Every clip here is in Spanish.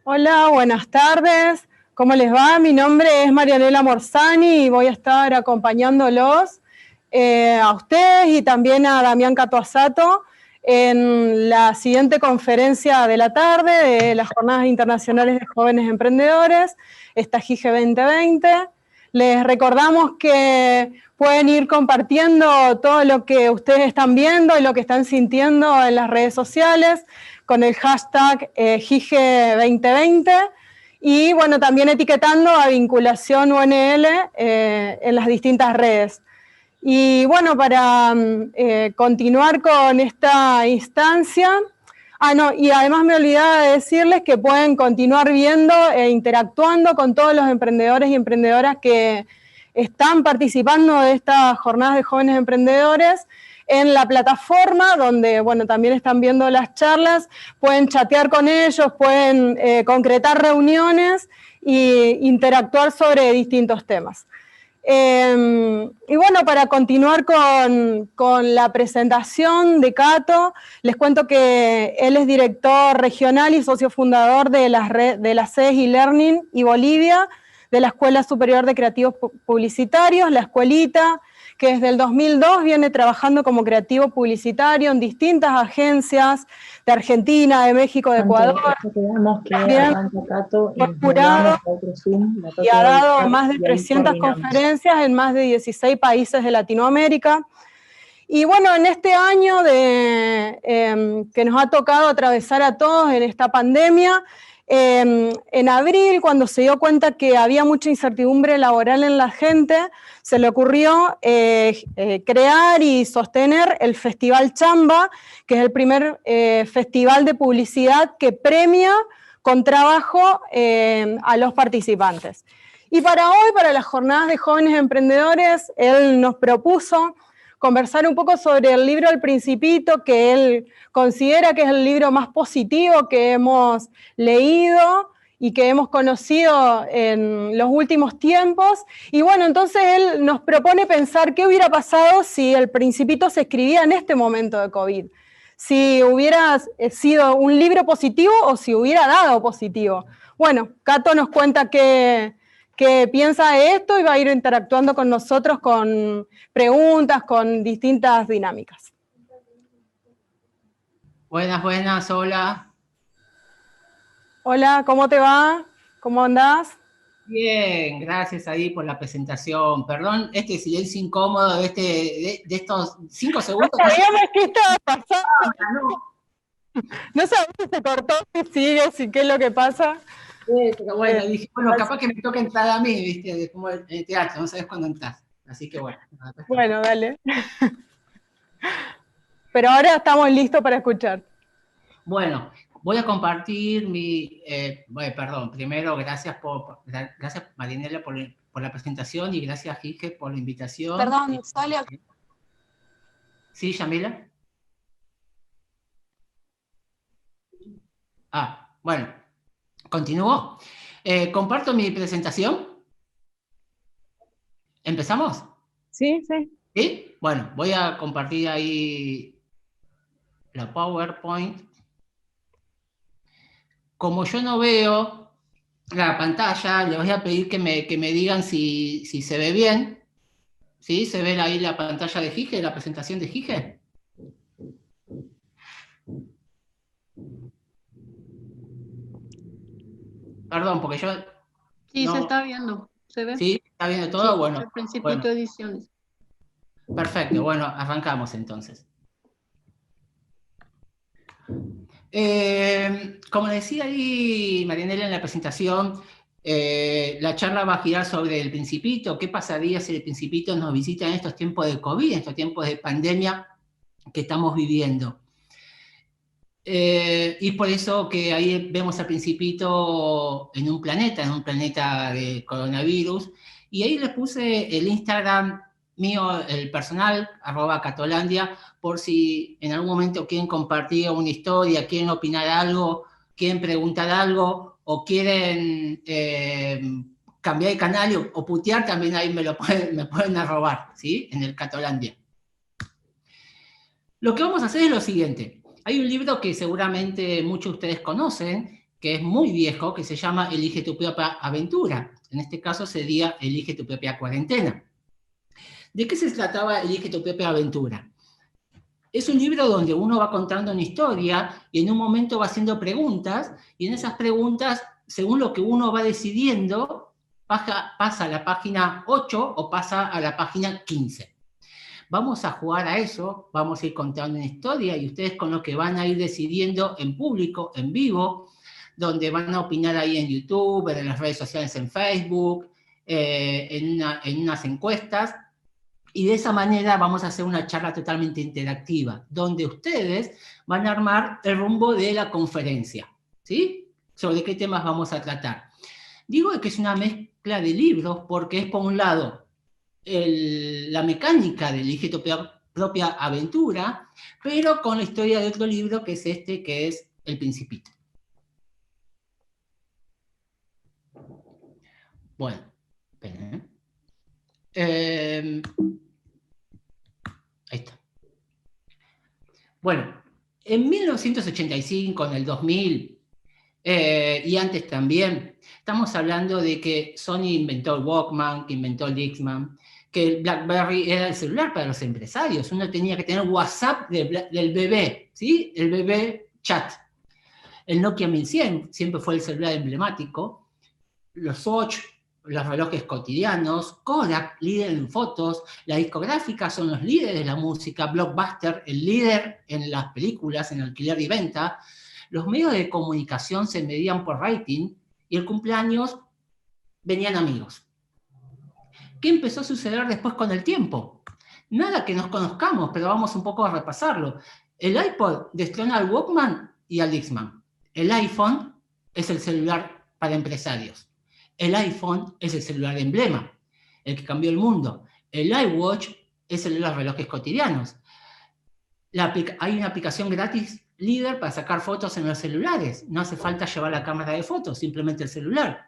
Hola, buenas tardes. ¿Cómo les va? Mi nombre es Marianela Morsani y voy a estar acompañándolos a ustedes y también a Damián Catuasato en la siguiente conferencia de la tarde de las Jornadas Internacionales de Jóvenes Emprendedores, esta GIGE 2020. Les recordamos que pueden ir compartiendo todo lo que ustedes están viendo y lo que están sintiendo en las redes sociales con el hashtag GIGE 2020 y bueno, también etiquetando a Vinculación UNL en las distintas redes. Y bueno, para continuar con esta instancia, y además me olvidaba de decirles que pueden continuar viendo e interactuando con todos los emprendedores y emprendedoras que están participando de estas jornadas de jóvenes emprendedores en la plataforma, donde bueno, también están viendo las charlas, pueden chatear con ellos, pueden concretar reuniones e interactuar sobre distintos temas. Y bueno, para continuar con la presentación de Cato, les cuento que él es director regional y socio fundador de las sedes e-learning y Bolivia, de la Escuela Superior de Creativos Publicitarios, la Escuelita, que desde el 2002 viene trabajando como creativo publicitario en distintas agencias de Argentina, de México, de Ecuador. Fue jurado y ha dado más de 300 conferencias en más de 16 países de Latinoamérica. Y bueno, en este año que nos ha tocado atravesar a todos en esta pandemia, en abril, cuando se dio cuenta que había mucha incertidumbre laboral en la gente, se le ocurrió crear y sostener el Festival Chamba, que es el primer festival de publicidad que premia con trabajo a los participantes. Y para hoy, para las jornadas de jóvenes emprendedores, él nos propuso conversar un poco sobre el libro El Principito, que él considera que es el libro más positivo que hemos leído y que hemos conocido en los últimos tiempos. Y bueno, entonces él nos propone pensar qué hubiera pasado si El Principito se escribía en este momento de COVID. Si hubiera sido un libro positivo o si hubiera dado positivo. Bueno, Cato nos cuenta qué piensa de esto y va a ir interactuando con nosotros con preguntas, con distintas dinámicas. Buenas, buenas, hola. Hola, ¿cómo te va? ¿Cómo andás? Bien, gracias ahí por la presentación. Perdón este silencio incómodo de estos 5 segundos. No sabíamos qué estaba pasando. No sabemos si se cortó, si sigue, si qué es lo que pasa. Pero bueno, dije, bueno, capaz que me toca entrar a mí, ¿viste? Como el teatro, no sabes cuándo entras. Así que bueno. Bueno, dale. Pero ahora estamos listos para escuchar. Bueno, voy a compartir perdón, primero gracias Marinela por la presentación y gracias Gige por la invitación. Perdón, solo... ¿Sí, Yamila? Bueno, continúo. ¿Comparto mi presentación? ¿Empezamos? Sí, sí. ¿Sí? Bueno, voy a compartir ahí la PowerPoint. Como yo no veo la pantalla, les voy a pedir que me digan si se ve bien. ¿Sí? ¿Se ve ahí la pantalla de Gige, la presentación de Gige? Perdón, porque yo... Sí, no... se está viendo, ¿se ve? ¿Sí? ¿Está viendo todo? Sí, bueno. El Principito de Ediciones. Perfecto, bueno, arrancamos entonces. Como decía ahí Marianela en la presentación, la charla va a girar sobre El Principito. ¿Qué pasaría si El Principito nos visita en estos tiempos de COVID, en estos tiempos de pandemia que estamos viviendo? Y por eso que ahí vemos al Principito en un planeta de coronavirus, y ahí les puse el Instagram mío, el personal, @Catolandia, por si en algún momento quieren compartir una historia, quieren opinar algo, quieren preguntar algo, o quieren cambiar el canal o putear, también ahí me pueden arrobar, ¿sí? En el Catolandia. Lo que vamos a hacer es lo siguiente. Hay un libro que seguramente muchos de ustedes conocen, que es muy viejo, que se llama Elige tu propia aventura. En este caso sería Elige tu propia cuarentena. ¿De qué se trataba Elige tu propia aventura? Es un libro donde uno va contando una historia y en un momento va haciendo preguntas, y en esas preguntas, según lo que uno va decidiendo, pasa a la página 8 o pasa a la página 15. Vamos a jugar a eso, vamos a ir contando una historia y ustedes con lo que van a ir decidiendo en público, en vivo, donde van a opinar ahí en YouTube, en las redes sociales, en Facebook, en unas encuestas, y de esa manera vamos a hacer una charla totalmente interactiva, donde ustedes van a armar el rumbo de la conferencia, ¿sí? ¿Sobre qué temas vamos a tratar? Digo que es una mezcla de libros porque es, por un lado, la mecánica de Elige tu propia aventura, pero con la historia de otro libro que es este, que es El Principito. Bueno, esperen, ahí está. Bueno, en 1985, en el 2000, y antes también, estamos hablando de que Sony inventó el Walkman, que inventó el Discman, que el BlackBerry era el celular para los empresarios. Uno tenía que tener WhatsApp del bebé, ¿sí? El bebé chat. El Nokia 1100 siempre fue el celular emblemático. Los Swatch, los relojes cotidianos, Kodak, líder en fotos, las discográficas son los líderes de la música, Blockbuster, el líder en las películas, en alquiler y venta. Los medios de comunicación se medían por rating y el cumpleaños venían amigos. ¿Qué empezó a suceder después con el tiempo? Nada que nos conozcamos, pero vamos un poco a repasarlo. El iPod destrona al Walkman y al Discman. El iPhone es el celular para empresarios. El iPhone es el celular de emblema, el que cambió el mundo. El iWatch es el de los relojes cotidianos. Hay una aplicación gratis líder para sacar fotos en los celulares. No hace falta llevar la cámara de fotos, simplemente el celular.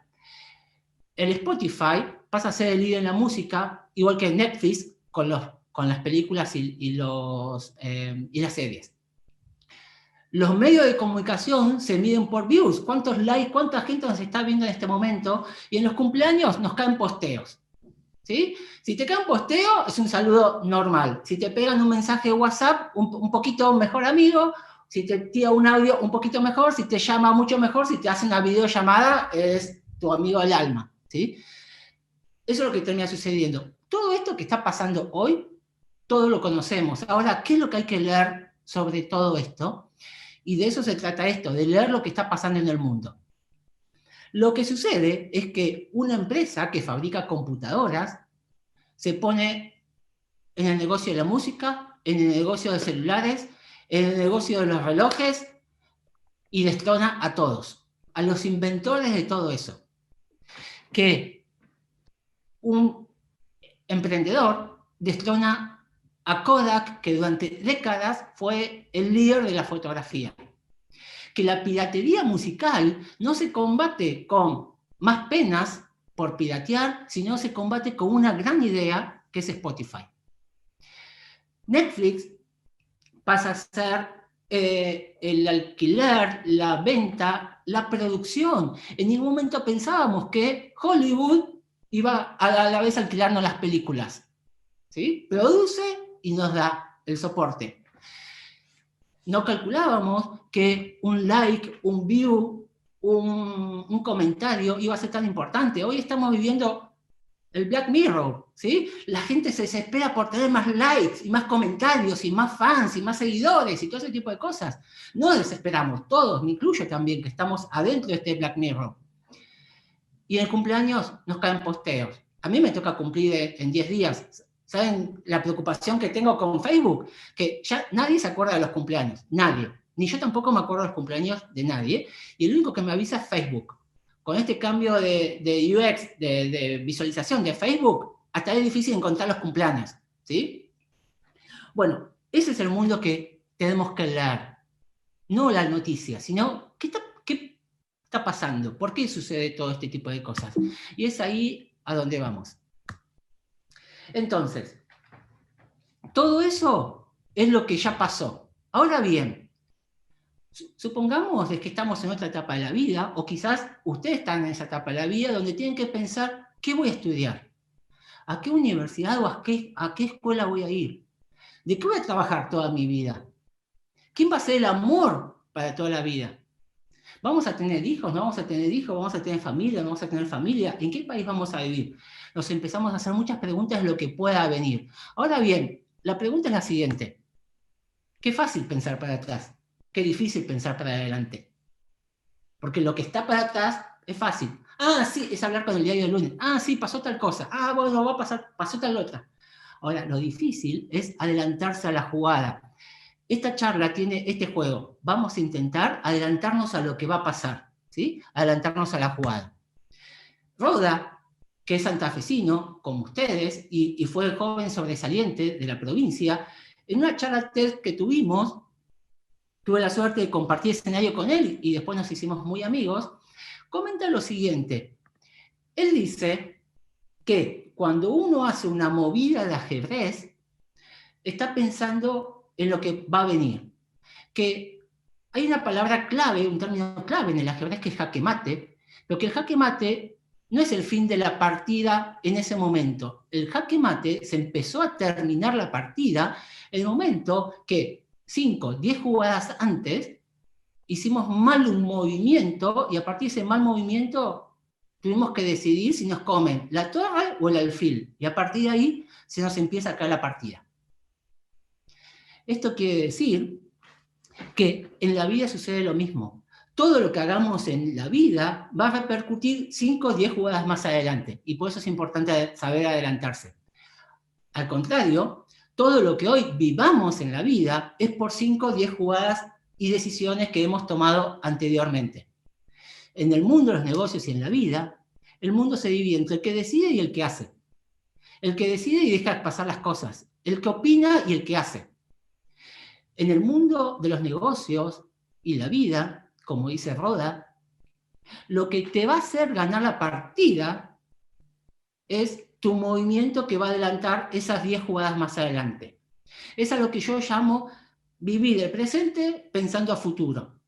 El Spotify pasa a ser el líder en la música, igual que Netflix con las películas y las series. Los medios de comunicación se miden por views, cuántos likes, cuánta gente nos está viendo en este momento, y en los cumpleaños nos caen posteos, ¿sí? Si te cae un posteo, es un saludo normal. Si te pegan un mensaje de WhatsApp, un poquito mejor amigo. Si te tira un audio, un poquito mejor. Si te llama, mucho mejor. Si te hace una videollamada, es tu amigo del alma, ¿sí? Eso es lo que termina sucediendo. Todo esto que está pasando hoy, todo lo conocemos. Ahora, ¿qué es lo que hay que leer sobre todo esto? Y de eso se trata esto, de leer lo que está pasando en el mundo. Lo que sucede es que una empresa que fabrica computadoras se pone en el negocio de la música, en el negocio de celulares, en el negocio de los relojes, y destrona a todos, a los inventores de todo eso. Que un emprendedor destrona a Kodak, que durante décadas fue el líder de la fotografía. Que la piratería musical no se combate con más penas por piratear, sino se combate con una gran idea, que es Spotify. Netflix pasa a ser el alquiler, la venta, la producción. En ningún momento pensábamos que Hollywood iba a la vez a alquilarnos las películas, ¿sí? Produce y nos da el soporte. No calculábamos que un like, un view, un comentario iba a ser tan importante. Hoy estamos viviendo el Black Mirror, ¿sí? La gente se desespera por tener más likes y más comentarios y más fans y más seguidores y todo ese tipo de cosas. No desesperamos, todos, me incluyo también, que estamos adentro de este Black Mirror. Y en el cumpleaños nos caen posteos. A mí me toca cumplir en 10 días. ¿Saben la preocupación que tengo con Facebook? Que ya nadie se acuerda de los cumpleaños, nadie. Ni yo tampoco me acuerdo de los cumpleaños de nadie. Y el único que me avisa es Facebook. Con este cambio de UX, de visualización de Facebook, hasta es difícil encontrar los cumpleaños, ¿sí? Bueno, ese es el mundo que tenemos que leer. No la noticia, sino ¿qué está pasando? ¿Por qué sucede todo este tipo de cosas? Y es ahí a donde vamos. Entonces, todo eso es lo que ya pasó. Ahora bien, Supongamos que estamos en otra etapa de la vida, o quizás ustedes están en esa etapa de la vida donde tienen que pensar, ¿qué voy a estudiar? ¿A qué universidad o a qué escuela voy a ir? ¿De qué voy a trabajar toda mi vida? ¿Quién va a ser el amor para toda la vida? ¿Vamos a tener hijos? ¿No vamos a tener hijos? ¿Vamos a tener familia? ¿No vamos a tener familia? ¿En qué país vamos a vivir? Nos empezamos a hacer muchas preguntas de lo que pueda venir. Ahora bien, la pregunta es la siguiente. Qué fácil pensar para atrás, qué difícil pensar para adelante. Porque lo que está para atrás es fácil. Ah, sí, es hablar con el diario del lunes. Ah, sí, pasó tal cosa. Ah, bueno, va a pasar, pasó tal otra. Ahora, lo difícil es adelantarse a la jugada. Esta charla tiene este juego. Vamos a intentar adelantarnos a lo que va a pasar, ¿sí? Adelantarnos a la jugada. Roda, que es santafesino, como ustedes, y fue joven sobresaliente de la provincia, en una charla TED que tuvimos, tuve la suerte de compartir escenario con él y después nos hicimos muy amigos, comenta lo siguiente. Él dice que cuando uno hace una movida de ajedrez, está pensando en lo que va a venir. Que hay una palabra clave, un término clave en el ajedrez que es jaque mate, pero que el jaque mate no es el fin de la partida en ese momento. El jaque mate se empezó a terminar la partida en el momento que 5, 10 jugadas antes hicimos mal un movimiento y a partir de ese mal movimiento tuvimos que decidir si nos comen la torre o el alfil. Y a partir de ahí se nos empieza a caer la partida. Esto quiere decir que en la vida sucede lo mismo. Todo lo que hagamos en la vida va a repercutir 5 o 10 jugadas más adelante. Y por eso es importante saber adelantarse. Al contrario, todo lo que hoy vivamos en la vida es por 5 o 10 jugadas y decisiones que hemos tomado anteriormente. En el mundo de los negocios y en la vida, el mundo se divide entre el que decide y el que hace. El que decide y deja pasar las cosas. El que opina y el que hace. En el mundo de los negocios y la vida, como dice Roda, lo que te va a hacer ganar la partida es tu movimiento que va a adelantar esas 10 jugadas más adelante. Es a lo que yo llamo vivir el presente pensando a futuro.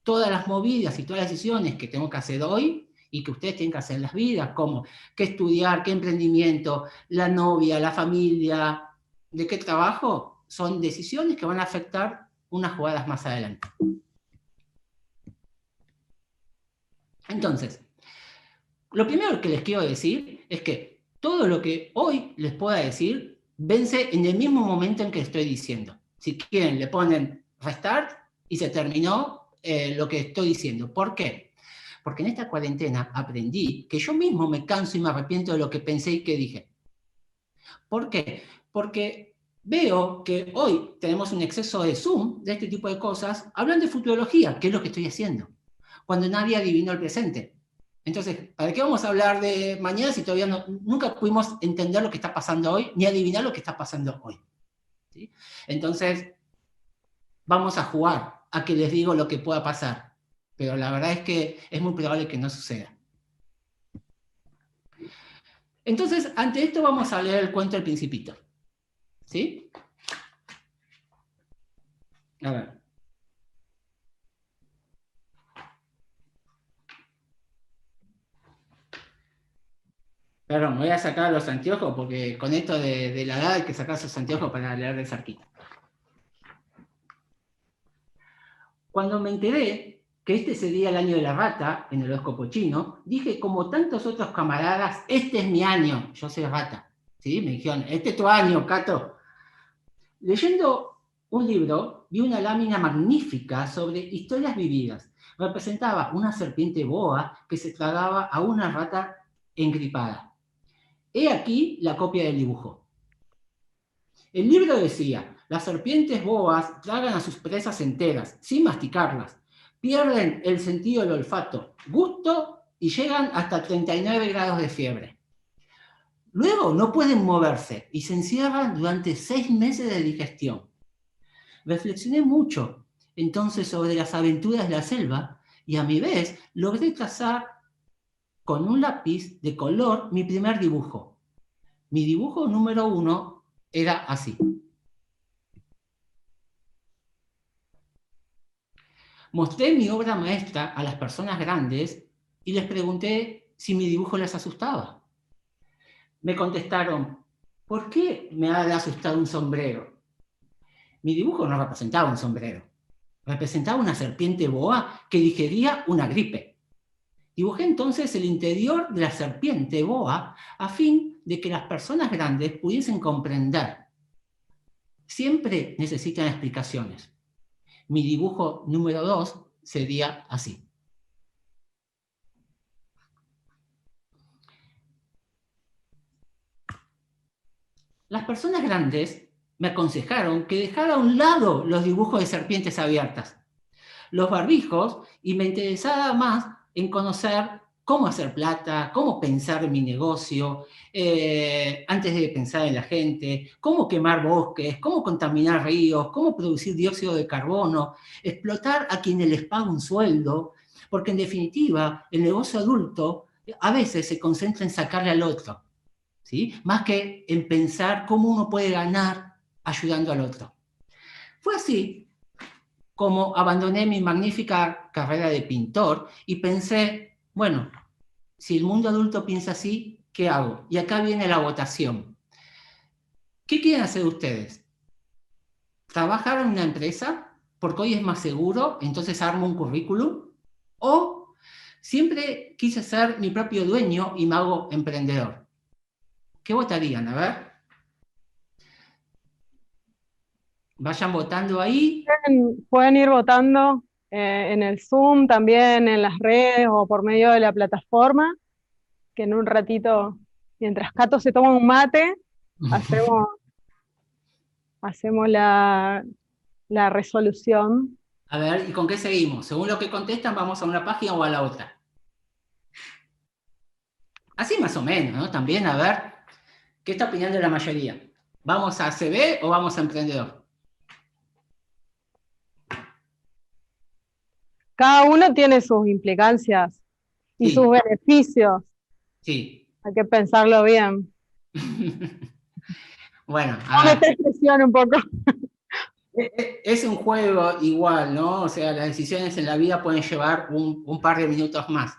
Todas las movidas y todas las decisiones que tengo que hacer hoy y que ustedes tienen que hacer en las vidas, como qué estudiar, qué emprendimiento, la novia, la familia, de qué trabajo, son decisiones que van a afectar unas jugadas más adelante. Entonces, lo primero que les quiero decir es que todo lo que hoy les pueda decir vence en el mismo momento en que estoy diciendo. Si quieren, le ponen restart y se terminó lo que estoy diciendo. ¿Por qué? Porque en esta cuarentena aprendí que yo mismo me canso y me arrepiento de lo que pensé y que dije. ¿Por qué? Porque veo que hoy tenemos un exceso de Zoom, de este tipo de cosas, hablando de futurología, que es lo que estoy haciendo, cuando nadie adivinó el presente. Entonces, ¿para qué vamos a hablar de mañana si todavía nunca pudimos entender lo que está pasando hoy, ni adivinar lo que está pasando hoy? ¿Sí? Entonces, vamos a jugar a que les digo lo que pueda pasar, pero la verdad es que es muy probable que no suceda. Entonces, ante esto vamos a leer el cuento del Principito. ¿Sí? A ver. Perdón, me voy a sacar los anteojos porque con esto de la edad hay que sacarse los anteojos para leer de cerquita. Cuando me enteré que este sería el año de la rata en el horóscopo chino, dije, como tantos otros camaradas, este es mi año, yo soy rata. ¿Sí? Me dijeron, este es tu año, Cato. Leyendo un libro, vi una lámina magnífica sobre historias vividas. Representaba una serpiente boa que se tragaba a una rata engripada. He aquí la copia del dibujo. El libro decía, las serpientes boas tragan a sus presas enteras, sin masticarlas. Pierden el sentido del olfato, gusto y llegan hasta 39 grados de fiebre. Luego no pueden moverse y se encierran durante 6 meses de digestión. Reflexioné mucho entonces sobre las aventuras de la selva y a mi vez logré trazar con un lápiz de color mi primer dibujo. Mi dibujo número 1 era así. Mostré mi obra maestra a las personas grandes y les pregunté si mi dibujo les asustaba. Me contestaron, ¿por qué me ha asustado un sombrero? Mi dibujo no representaba un sombrero, representaba una serpiente boa que digería una gripe. Dibujé entonces el interior de la serpiente boa a fin de que las personas grandes pudiesen comprender. Siempre necesitan explicaciones. Mi dibujo número 2 sería así. Las personas grandes me aconsejaron que dejara a un lado los dibujos de serpientes abiertas, los barbijos, y me interesaba más en conocer cómo hacer plata, cómo pensar en mi negocio, antes de pensar en la gente, cómo quemar bosques, cómo contaminar ríos, cómo producir dióxido de carbono, explotar a quienes les paga un sueldo, porque en definitiva el negocio adulto a veces se concentra en sacarle al otro, ¿sí? Más que en pensar cómo uno puede ganar ayudando al otro. Fue así como abandoné mi magnífica carrera de pintor y pensé, bueno, si el mundo adulto piensa así, ¿qué hago? Y acá viene la votación. ¿Qué quieren hacer ustedes? ¿Trabajar en una empresa? Porque hoy es más seguro, entonces armo un currículum. ¿O siempre quise ser mi propio dueño y me hago emprendedor? ¿Qué votarían? A ver. Vayan votando ahí. Pueden ir votando en el Zoom, también en las redes o por medio de la plataforma, que en un ratito, mientras Cato se toma un mate, hacemos la resolución. A ver, ¿y con qué seguimos? Según lo que contestan, vamos a una página o a la otra. Así más o menos, ¿no? También, a ver, ¿qué está opinando la mayoría? ¿Vamos a CB o vamos a emprendedor? Cada uno tiene sus implicancias y Sí. sus beneficios. Sí. Hay que pensarlo bien. Bueno, a ver. Me presiona un poco. Es un juego igual, ¿no? O sea, las decisiones en la vida pueden llevar un par de minutos más.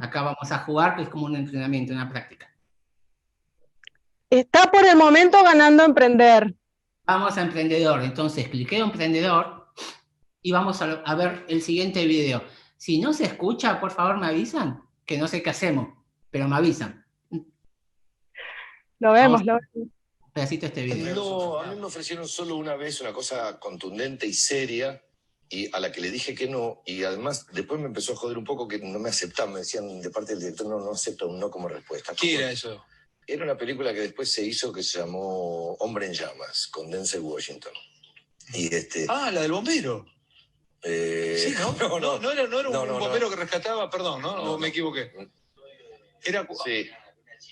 Acá vamos a jugar, que es como un entrenamiento, una práctica. Está por el momento ganando emprender. Vamos a emprendedor. Entonces, cliqueo emprendedor y vamos a ver el siguiente video. Si no se escucha, por favor me avisan, que no sé qué hacemos, pero me avisan. Lo vemos, lo vemos. Un pedacito de este video. No, a mí me ofrecieron solo una vez una cosa contundente y seria, y a la que le dije que no, y además después me empezó a joder un poco que no me aceptaban, me decían de parte del director, no acepta un no como respuesta. ¿Qué era eso? Era una película que después se hizo que se llamó Hombre en Llamas, con Denzel Washington. Y Ah, la del bombero. Sí, ¿no? No era un bombero que rescataba, perdón, ¿no? ¿O me equivoqué? Era... Sí.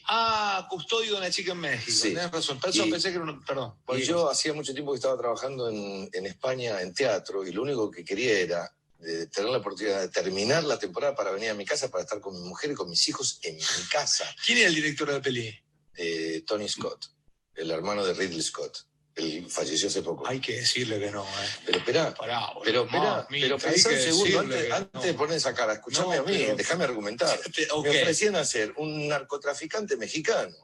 Ah, custodio de una chica en México. Sí. Tenés razón. Por eso pensé que era un... Perdón. Y yo hacía mucho tiempo que estaba trabajando en España en teatro, y lo único que quería era de tener la oportunidad de terminar la temporada para venir a mi casa, para estar con mi mujer y con mis hijos en mi casa. ¿Quién era el director de la peli? Tony Scott, el hermano de Ridley Scott. Él falleció hace poco. Hay que decirle que no, Pero espera, pero pensá un segundo, antes de poner esa cara, escuchame a mí, déjame argumentar. Okay. Me ofrecían hacer un narcotraficante mexicano.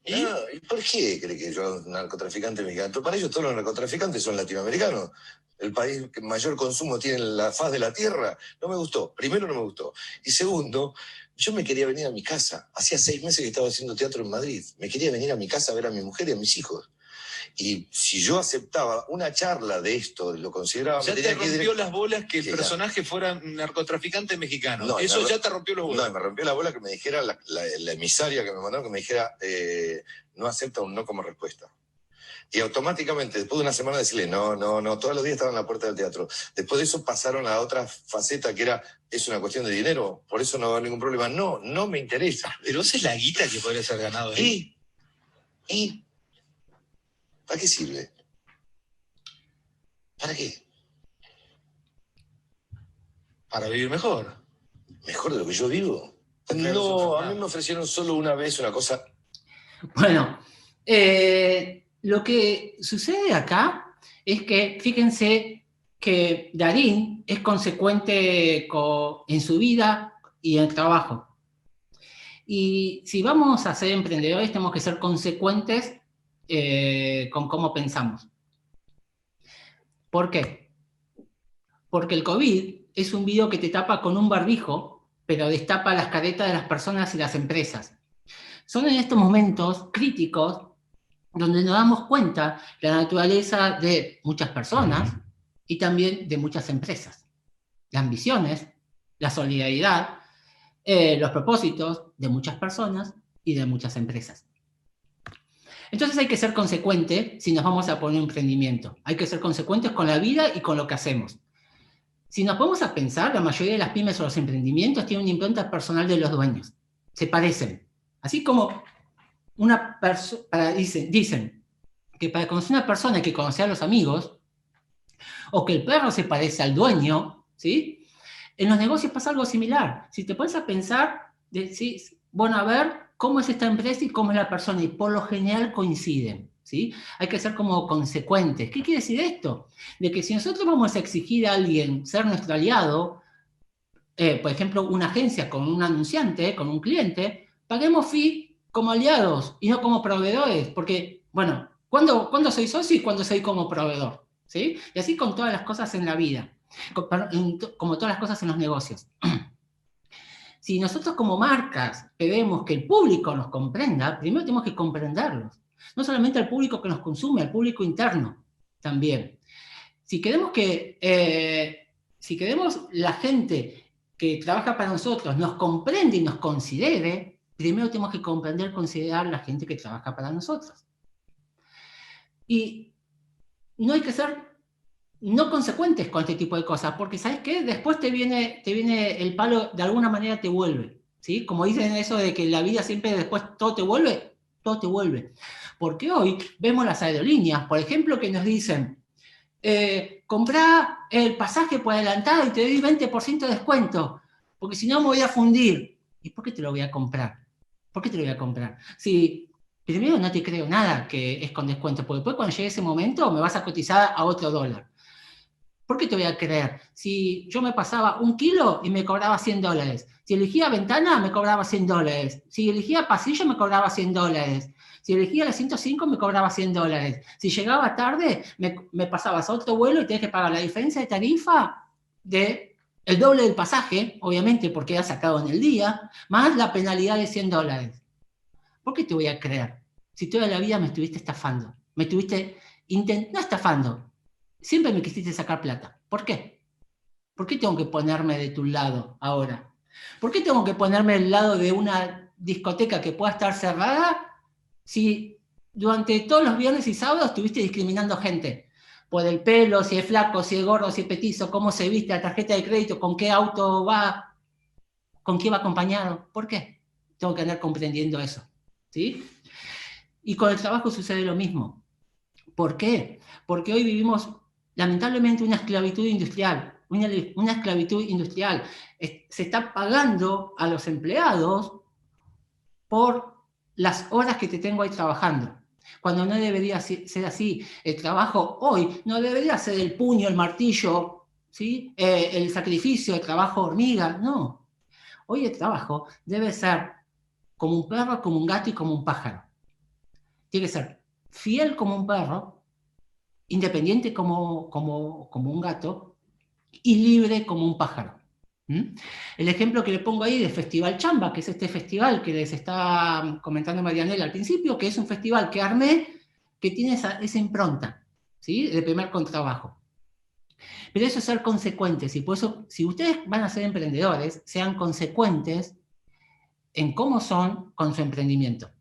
¿Y por qué cree que yo un narcotraficante mexicano? Para ellos todos los narcotraficantes son latinoamericanos. El país que mayor consumo tiene en la faz de la tierra. No me gustó. Primero, no me gustó. Y segundo, yo me quería venir a mi casa. Hacía 6 meses que estaba haciendo teatro en Madrid. Me quería venir a mi casa a ver a mi mujer y a mis hijos. Y si yo aceptaba una charla de esto, lo consideraba... Ya te rompió las bolas que el personaje fuera un narcotraficante mexicano. No, eso ya te rompió las bolas. No, me rompió la bola que me dijera la emisaria que me mandó, que me dijera no acepta un no como respuesta. Y automáticamente, después de una semana, decirle no, todos los días estaba en la puerta del teatro. Después de eso pasaron a otra faceta que era, es una cuestión de dinero, por eso no va a haber ningún problema. No me interesa. Pero esa es la guita que podría ser ganado ahí. ¿Y? ¿Para qué sirve? ¿Para qué? Para vivir mejor. ¿Mejor de lo que yo vivo? No, a mí me ofrecieron solo una vez una cosa... Bueno, lo que sucede acá es que, fíjense que Darín es consecuente en su vida y en el trabajo. Y si vamos a ser emprendedores, tenemos que ser consecuentes con cómo pensamos. ¿Por qué? Porque el COVID es un virus que te tapa con un barbijo, pero destapa las caretas de las personas y las empresas. Son en estos momentos críticos donde nos damos cuenta de la naturaleza de muchas personas y también de muchas empresas. Las ambiciones, la solidaridad, los propósitos de muchas personas y de muchas empresas. Entonces hay que ser consecuente si nos vamos a poner un emprendimiento. Hay que ser consecuentes con la vida y con lo que hacemos. Si nos ponemos a pensar, la mayoría de las pymes o los emprendimientos tienen una impronta personal de los dueños. Se parecen. Así como dicen que para conocer a una persona hay que conocer a los amigos, o que el perro se parece al dueño, ¿sí? En los negocios pasa algo similar. Si te pones a pensar, decís, bueno, a ver cómo es esta empresa y cómo es la persona, y por lo general coinciden, ¿sí? Hay que ser como consecuentes. ¿Qué quiere decir esto? De que si nosotros vamos a exigir a alguien ser nuestro aliado, por ejemplo, una agencia con un anunciante, con un cliente, paguemos fee como aliados y no como proveedores, porque, bueno, ¿cuándo soy socio y cuándo soy como proveedor? ¿Sí? Y así con todas las cosas en la vida, como todas las cosas en los negocios. Si nosotros como marcas queremos que el público nos comprenda, primero tenemos que comprenderlos. No solamente al público que nos consume, al público interno también. Si queremos la gente que trabaja para nosotros nos comprende y nos considere, primero tenemos que comprender y considerar la gente que trabaja para nosotros. Y no hay que ser no consecuentes con este tipo de cosas, porque ¿sabes qué? Después te viene el palo, de alguna manera te vuelve, ¿sí? Como dicen eso de que la vida siempre después todo te vuelve. Porque hoy vemos las aerolíneas, por ejemplo, que nos dicen, comprá el pasaje por adelantado y te doy 20% de descuento, porque si no me voy a fundir. ¿Y por qué te lo voy a comprar? ¿Por qué te lo voy a comprar? Si primero no te creo nada que es con descuento, porque después cuando llegue ese momento me vas a cotizar a otro dólar. ¿Por qué te voy a creer? Si yo me pasaba 1 kilo y me cobraba $100. Si elegía ventana, me cobraba $100. Si elegía pasillo, me cobraba $100. Si elegía el asiento 5, me cobraba $100. Si llegaba tarde, me pasabas a otro vuelo y tenías que pagar la diferencia de tarifa de el doble del pasaje, obviamente porque era sacado en el día, más la penalidad de $100. ¿Por qué te voy a creer? Si toda la vida me estuviste estafando, me estuviste no estafando, siempre me quisiste sacar plata. ¿Por qué? ¿Por qué tengo que ponerme de tu lado ahora? ¿Por qué tengo que ponerme del lado de una discoteca que pueda estar cerrada si durante todos los viernes y sábados estuviste discriminando gente? Por el pelo, si es flaco, si es gordo, si es petizo, cómo se viste, la tarjeta de crédito, con qué auto va, con qué va acompañado. ¿Por qué? Tengo que andar comprendiendo eso, ¿sí? Y con el trabajo sucede lo mismo. ¿Por qué? Porque hoy vivimos lamentablemente una esclavitud industrial. Una esclavitud industrial. Se está pagando a los empleados por las horas que te tengo ahí trabajando. Cuando no debería ser así. El trabajo hoy no debería ser el puño, el martillo, ¿sí? El sacrificio, el trabajo hormiga. No. Hoy el trabajo debe ser como un perro, como un gato y como un pájaro. Tiene que ser fiel como un perro, independiente como un gato y libre como un pájaro. El ejemplo que le pongo ahí de Festival Chamba, que es este festival que les está comentando Marianela al principio, que es un festival que armé, que tiene esa impronta, ¿sí? De primer contrabajo. Pero eso es ser consecuentes, y por eso, si ustedes van a ser emprendedores, sean consecuentes en cómo son con su emprendimiento.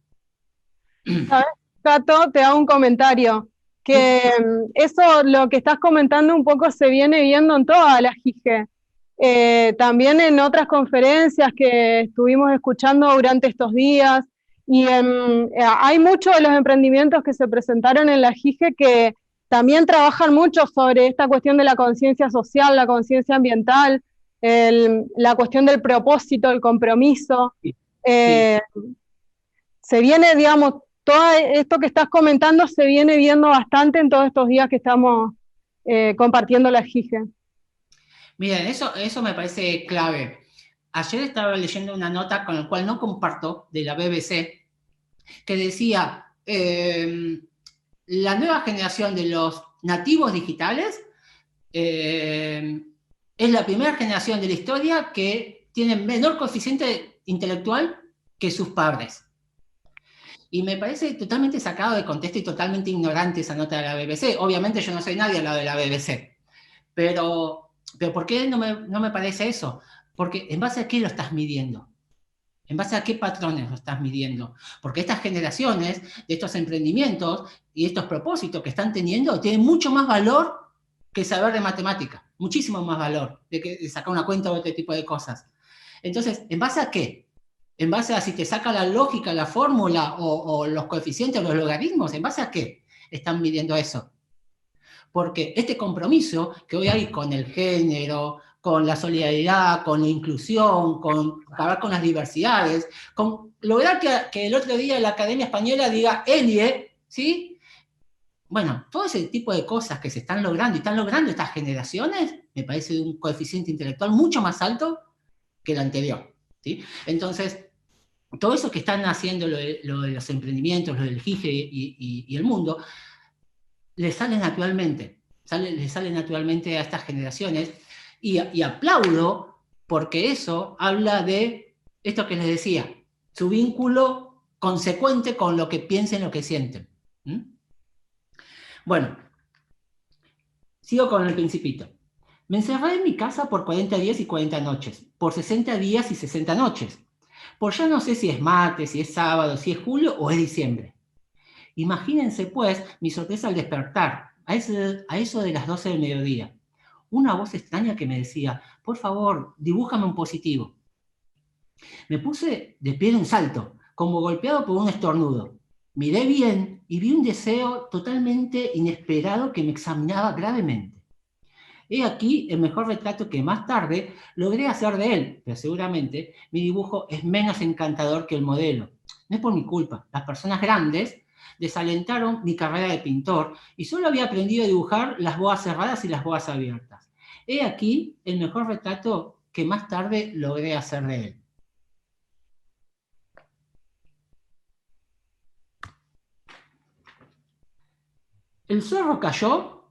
¿Sabes, Cato? Te hago un comentario. Que eso, lo que estás comentando un poco se viene viendo en toda la JIGE. También en otras conferencias que estuvimos escuchando durante estos días, y hay muchos de los emprendimientos que se presentaron en la JIGE que también trabajan mucho sobre esta cuestión de la conciencia social, la conciencia ambiental, la cuestión del propósito, el compromiso. Sí. Se viene, digamos, todo esto que estás comentando se viene viendo bastante en todos estos días que estamos compartiendo la GIGE. Miren, eso me parece clave. Ayer estaba leyendo una nota con la cual no comparto, de la BBC, que decía, la nueva generación de los nativos digitales es la primera generación de la historia que tiene menor coeficiente intelectual que sus padres. Y me parece totalmente sacado de contexto y totalmente ignorante esa nota de la BBC. Obviamente yo no soy nadie al lado de la BBC. Pero ¿por qué no me parece eso? Porque ¿en base a qué lo estás midiendo? ¿En base a qué patrones lo estás midiendo? Porque estas generaciones, de estos emprendimientos y estos propósitos que están teniendo, tienen mucho más valor que saber de matemática. Muchísimo más valor de sacar una cuenta o otro tipo de cosas. Entonces, ¿en base a qué? En base a si te saca la lógica, la fórmula o los coeficientes, los logaritmos, ¿en base a qué están midiendo eso? Porque este compromiso que hoy hay con el género, con la solidaridad, con la inclusión, con acabar con las diversidades, con lograr que el otro día la Academia Española diga ELIE, ¿sí? Bueno, todo ese tipo de cosas que se están logrando y están logrando estas generaciones, me parece de un coeficiente intelectual mucho más alto que el anterior, ¿sí? Entonces, todo eso que están haciendo, lo de los emprendimientos, lo del GIGE y el mundo, les sale naturalmente, les sale naturalmente a estas generaciones, y aplaudo porque eso habla de esto que les decía, su vínculo consecuente con lo que piensen, lo que sienten. Bueno, sigo con el Principito. Me encerré en mi casa por 40 días y 40 noches, por 60 días y 60 noches, por ya no sé si es martes, si es sábado, si es julio o es diciembre. Imagínense, pues, mi sorpresa al despertar, a eso de las 12 del mediodía. Una voz extraña que me decía, por favor, dibújame un positivo. Me puse de pie de un salto, como golpeado por un estornudo. Miré bien y vi un deseo totalmente inesperado que me examinaba gravemente. He aquí el mejor retrato que más tarde logré hacer de él, pero seguramente mi dibujo es menos encantador que el modelo. No es por mi culpa. Las personas grandes desalentaron mi carrera de pintor y solo había aprendido a dibujar las boas cerradas y las boas abiertas. He aquí el mejor retrato que más tarde logré hacer de él. El zorro cayó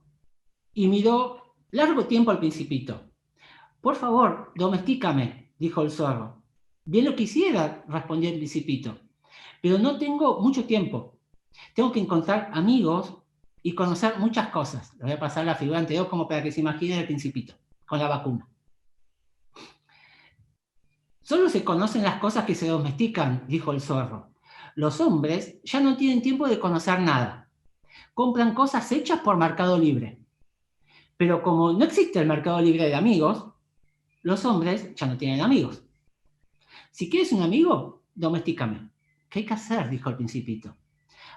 y miró largo tiempo al Principito. Por favor, domestícame, dijo el zorro. Bien lo quisiera, respondió el Principito, pero no tengo mucho tiempo. Tengo que encontrar amigos y conocer muchas cosas. Le voy a pasar la figura anterior como para que se imaginen el Principito, con la vacuna. Solo se conocen las cosas que se domestican, dijo el zorro. Los hombres ya no tienen tiempo de conocer nada. Compran cosas hechas por Mercado Libre. Pero como no existe el Mercado Libre de amigos, los hombres ya no tienen amigos. Si quieres un amigo, domestícame. ¿Qué hay que hacer?, dijo el Principito.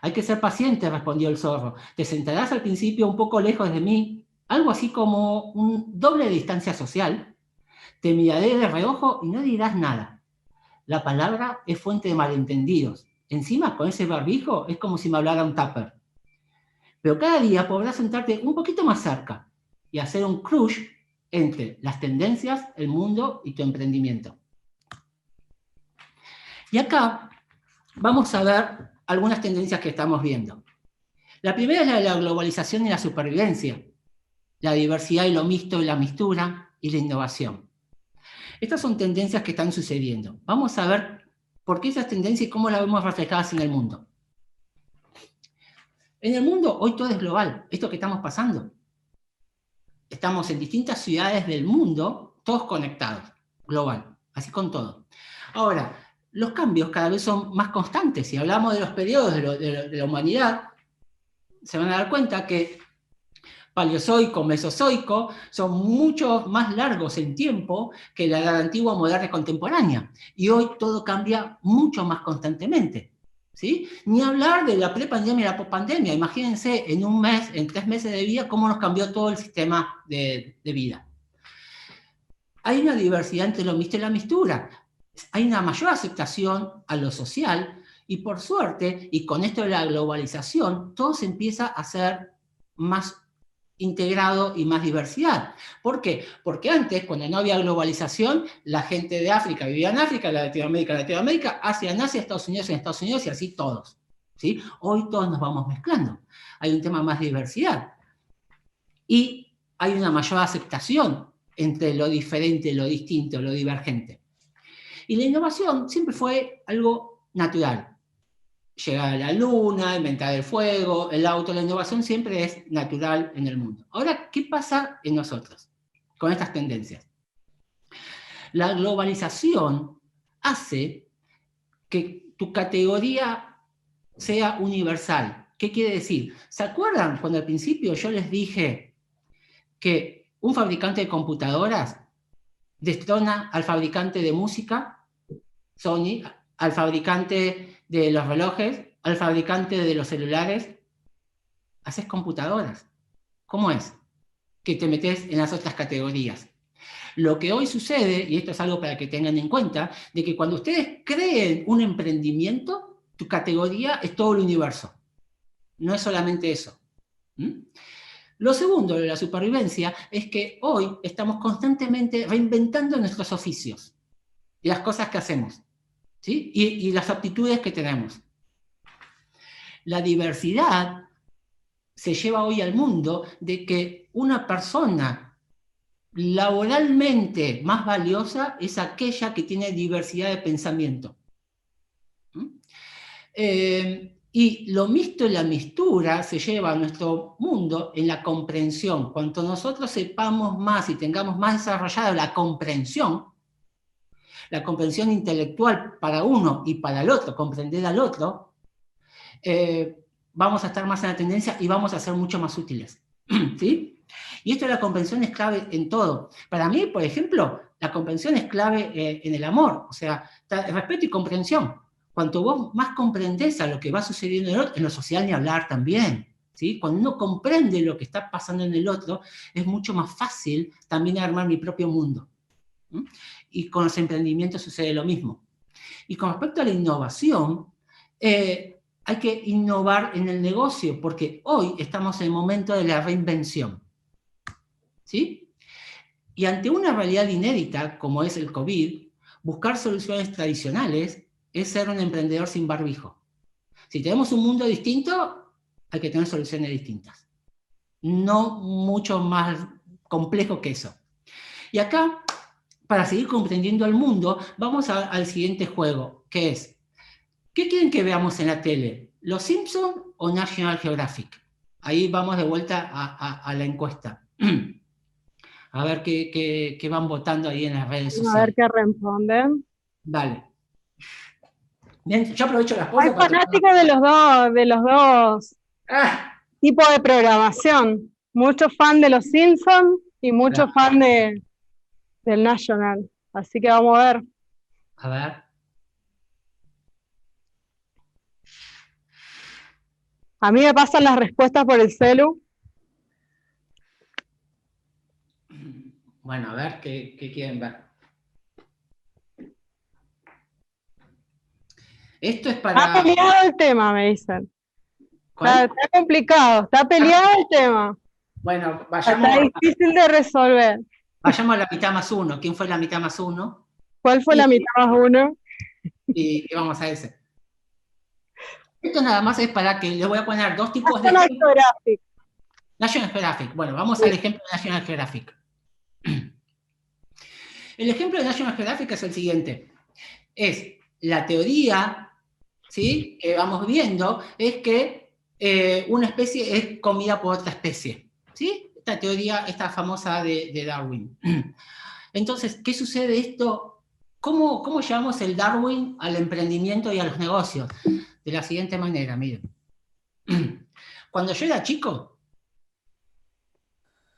Hay que ser paciente, respondió el zorro. Te sentarás al principio un poco lejos de mí, algo así como un doble de distancia social. Te miraré de reojo y no dirás nada. La palabra es fuente de malentendidos. Encima, con ese barbijo, es como si me hablara un tupper. Pero cada día podrás sentarte un poquito más cerca y hacer un crush entre las tendencias, el mundo y tu emprendimiento. Y acá vamos a ver algunas tendencias que estamos viendo. La primera es la de la globalización y la supervivencia, la diversidad y lo mixto y la mistura y la innovación. Estas son tendencias que están sucediendo. Vamos a ver por qué esas tendencias y cómo las vemos reflejadas en el mundo. En el mundo hoy todo es global, esto que estamos pasando. Estamos en distintas ciudades del mundo, todos conectados, global, así con todo. Ahora, los cambios cada vez son más constantes. Si hablamos de los periodos de la humanidad, se van a dar cuenta que paleozoico, mesozoico, son mucho más largos en tiempo que la edad antigua, moderna y contemporánea. Y hoy todo cambia mucho más constantemente, ¿sí? Ni hablar de la prepandemia y la pospandemia. Imagínense en un mes, en 3 meses de vida, cómo nos cambió todo el sistema de vida. Hay una diversidad entre lo mixto y la mistura. Hay una mayor aceptación a lo social y por suerte, y con esto de la globalización, todo se empieza a hacer más integrado y más diversidad. ¿Por qué? Porque antes, cuando no había globalización, la gente de África vivía en África, la de Latinoamérica en Latinoamérica, Asia en Asia, Estados Unidos en Estados Unidos y así todos. ¿Sí? Hoy todos nos vamos mezclando. Hay un tema más de diversidad. Y hay una mayor aceptación entre lo diferente, lo distinto, lo divergente. Y la innovación siempre fue algo natural. Llegar a la luna, inventar el fuego, el auto, la innovación siempre es natural en el mundo. Ahora, ¿qué pasa en nosotros con estas tendencias? La globalización hace que tu categoría sea universal. ¿Qué quiere decir? ¿Se acuerdan cuando al principio yo les dije que un fabricante de computadoras destrona al fabricante de música, Sony, al fabricante de los relojes, al fabricante de los celulares? Haces computadoras. ¿Cómo es que te metes en las otras categorías? Lo que hoy sucede, y esto es algo para que tengan en cuenta, de que cuando ustedes creen un emprendimiento, tu categoría es todo el universo. No es solamente eso. Lo segundo de la supervivencia es que hoy estamos constantemente reinventando nuestros oficios y las cosas que hacemos, ¿sí? Y las aptitudes que tenemos. La diversidad se lleva hoy al mundo de que una persona laboralmente más valiosa es aquella que tiene diversidad de pensamiento. Y lo mixto y la mistura se lleva a nuestro mundo en la comprensión. Cuanto nosotros sepamos más y tengamos más desarrollada la comprensión intelectual para uno y para el otro, comprender al otro, vamos a estar más en la tendencia y vamos a ser mucho más útiles. ¿Sí? Y esto de la comprensión es clave en todo. Para mí, por ejemplo, la comprensión es clave en el amor. O sea, respeto y comprensión. Cuanto vos más comprendés a lo que va sucediendo en el otro, en lo social ni hablar también, ¿sí? Cuando uno comprende lo que está pasando en el otro, es mucho más fácil también armar mi propio mundo. Y con los emprendimientos sucede lo mismo. Y con respecto a la innovación, hay que innovar en el negocio, porque hoy estamos en el momento de la reinvención. ¿Sí? Y ante una realidad inédita, como es el COVID, buscar soluciones tradicionales es ser un emprendedor sin barbijo. Si tenemos un mundo distinto, hay que tener soluciones distintas. No mucho más complejo que eso. Y acá, para seguir comprendiendo al mundo, vamos al siguiente juego, que es, ¿qué quieren que veamos en la tele? ¿Los Simpsons o National Geographic? Ahí vamos de vuelta a la encuesta. A ver qué van votando ahí en las redes sociales. A ver qué responden. Dale. Bien, yo aprovecho las cosas. Hay fanáticos de los dos tipos de programación. Muchos fan de los Simpsons y muchos fan del National. Así que vamos a ver. A ver. A mí me pasan las respuestas por el celu. Bueno, a ver qué quieren ver. Esto es para... Está peleado el tema, me dicen. Está complicado, está peleado el tema. Bueno, vayamos... Está difícil de resolver. Vayamos a la mitad más uno. ¿Quién fue la mitad más uno? ¿Cuál fue la mitad más uno? Y vamos a ese. Esto nada más es para que les voy a poner dos tipos de... National Geographic. National Geographic. Bueno, vamos al ejemplo de National Geographic. El ejemplo de National Geographic es el siguiente. Es la teoría, ¿sí?, que vamos viendo, es que una especie es comida por otra especie. ¿Sí? Esta teoría, esta famosa de Darwin. Entonces, ¿qué sucede esto? ¿Cómo llevamos el Darwin al emprendimiento y a los negocios? De la siguiente manera, miren. Cuando yo era chico,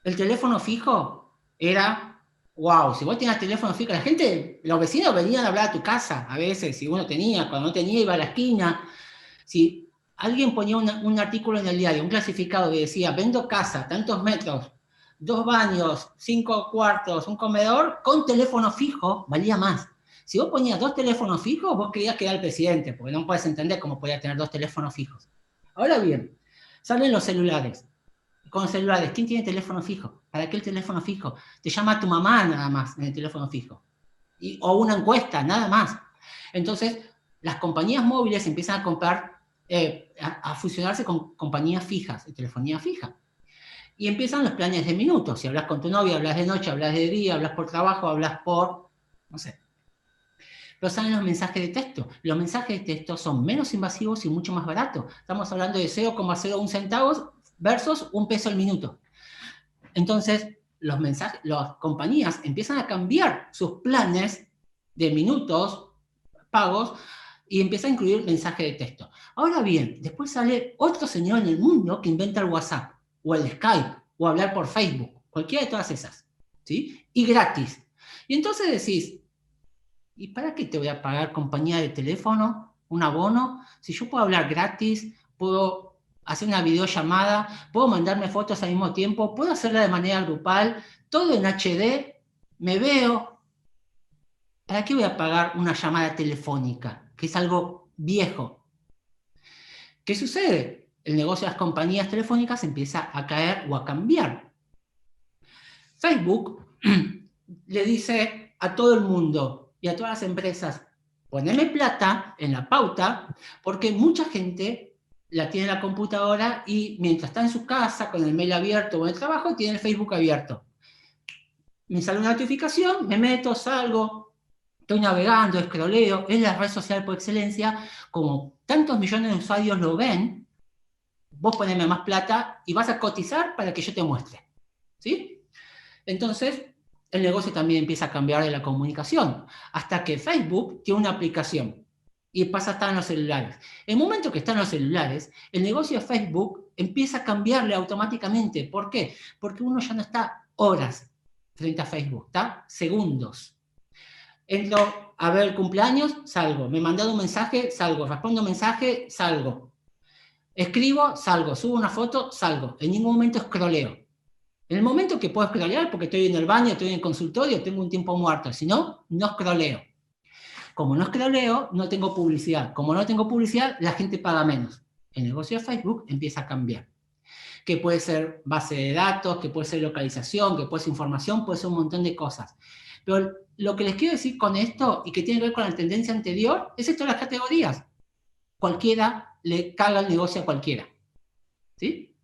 el teléfono fijo era, wow, si vos tenías teléfono fijo, la gente, los vecinos venían a hablar a tu casa, a veces, si uno tenía, cuando no tenía iba a la esquina. Si alguien ponía un artículo en el diario, un clasificado que decía, vendo casa, tantos metros, 2 baños, 5 cuartos, un comedor, con teléfono fijo, valía más. Si vos ponías 2 teléfonos fijos, vos querías que era el presidente, porque no puedes entender cómo podía tener 2 teléfonos fijos. Ahora bien, salen los celulares. con celulares. ¿Quién tiene teléfono fijo? ¿Para qué el teléfono fijo? Te llama tu mamá nada más en el teléfono fijo. O una encuesta, nada más. Entonces, las compañías móviles empiezan a comprar, a fusionarse con compañías fijas, de telefonía fija. Y empiezan los planes de minutos. Si hablas con tu novia, hablas de noche, hablas de día, hablas por trabajo, hablas por, no sé. Pero salen los mensajes de texto. Los mensajes de texto son menos invasivos y mucho más baratos. Estamos hablando de 0,01 centavos versus 1 peso al minuto. Entonces, las compañías empiezan a cambiar sus planes de minutos pagos y empieza a incluir mensaje de texto. Ahora bien, después sale otro señor en el mundo que inventa el WhatsApp, o el Skype, o hablar por Facebook, cualquiera de todas esas, ¿sí? Y gratis. Y entonces decís, ¿y para qué te voy a pagar compañía de teléfono, un abono? Si yo puedo hablar gratis, puedo hacer una videollamada, puedo mandarme fotos al mismo tiempo, puedo hacerla de manera grupal, todo en HD, me veo. ¿Para qué voy a pagar una llamada telefónica? Que es algo viejo. ¿Qué sucede? El negocio de las compañías telefónicas empieza a caer o a cambiar. Facebook le dice a todo el mundo y a todas las empresas, poneme plata en la pauta, porque mucha gente la tiene en la computadora y mientras está en su casa, con el mail abierto o en el trabajo, tiene el Facebook abierto. Me sale una notificación, me meto, salgo, estoy navegando, escroleo, es la red social por excelencia, como tantos millones de usuarios lo ven, vos poneme más plata y vas a cotizar para que yo te muestre, ¿sí? Entonces, el negocio también empieza a cambiar de la comunicación, hasta que Facebook tiene una aplicación y pasa a estar en los celulares. En el momento que está en los celulares, el negocio de Facebook empieza a cambiarle automáticamente. ¿Por qué? Porque uno ya no está horas frente a Facebook, está segundos. Entro a ver el cumpleaños, salgo. Me mandan un mensaje, salgo. Respondo un mensaje, salgo. Escribo, salgo. Subo una foto, salgo. En ningún momento escroleo. En el momento que puedo scrollear, porque estoy en el baño, estoy en el consultorio, tengo un tiempo muerto. Si no, no scrolleo. Como no scrolleo, no tengo publicidad. Como no tengo publicidad, la gente paga menos. El negocio de Facebook empieza a cambiar. Que puede ser base de datos, que puede ser localización, que puede ser información, puede ser un montón de cosas. Pero lo que les quiero decir con esto, y que tiene que ver con la tendencia anterior, es esto de las categorías. Cualquiera le caga el negocio a cualquiera. ¿Sí?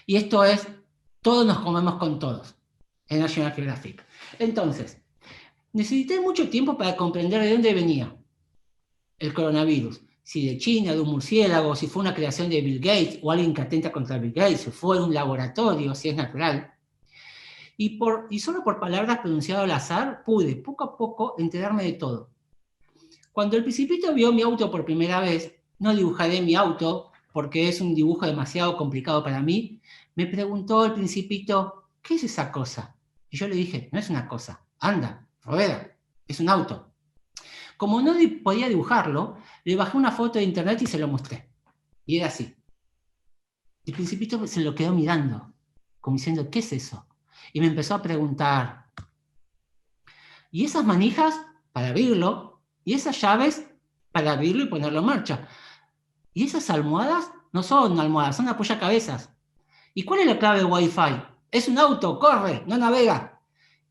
Y esto es, todos nos comemos con todos, en National Geographic. Entonces, necesité mucho tiempo para comprender de dónde venía el coronavirus. Si de China, de un murciélago, si fue una creación de Bill Gates, o alguien que atenta contra Bill Gates, si fue un laboratorio, si es natural. Y solo por palabras pronunciadas al azar, pude poco a poco enterarme de todo. Cuando el Principito vio mi auto por primera vez, no dibujaré mi auto, porque es un dibujo demasiado complicado para mí, me preguntó el Principito, ¿qué es esa cosa? Y yo le dije, no es una cosa, anda, rueda, es un auto. Como no podía dibujarlo, le bajé una foto de internet y se lo mostré. Y era así. El Principito se lo quedó mirando, como diciendo, ¿qué es eso? Y me empezó a preguntar, ¿y esas manijas para abrirlo? ¿Y esas llaves para abrirlo y ponerlo en marcha? ¿Y esas almohadas? No son almohadas, son apoyacabezas. ¿Y cuál es la clave de Wi-Fi? Es un auto, corre, no navega.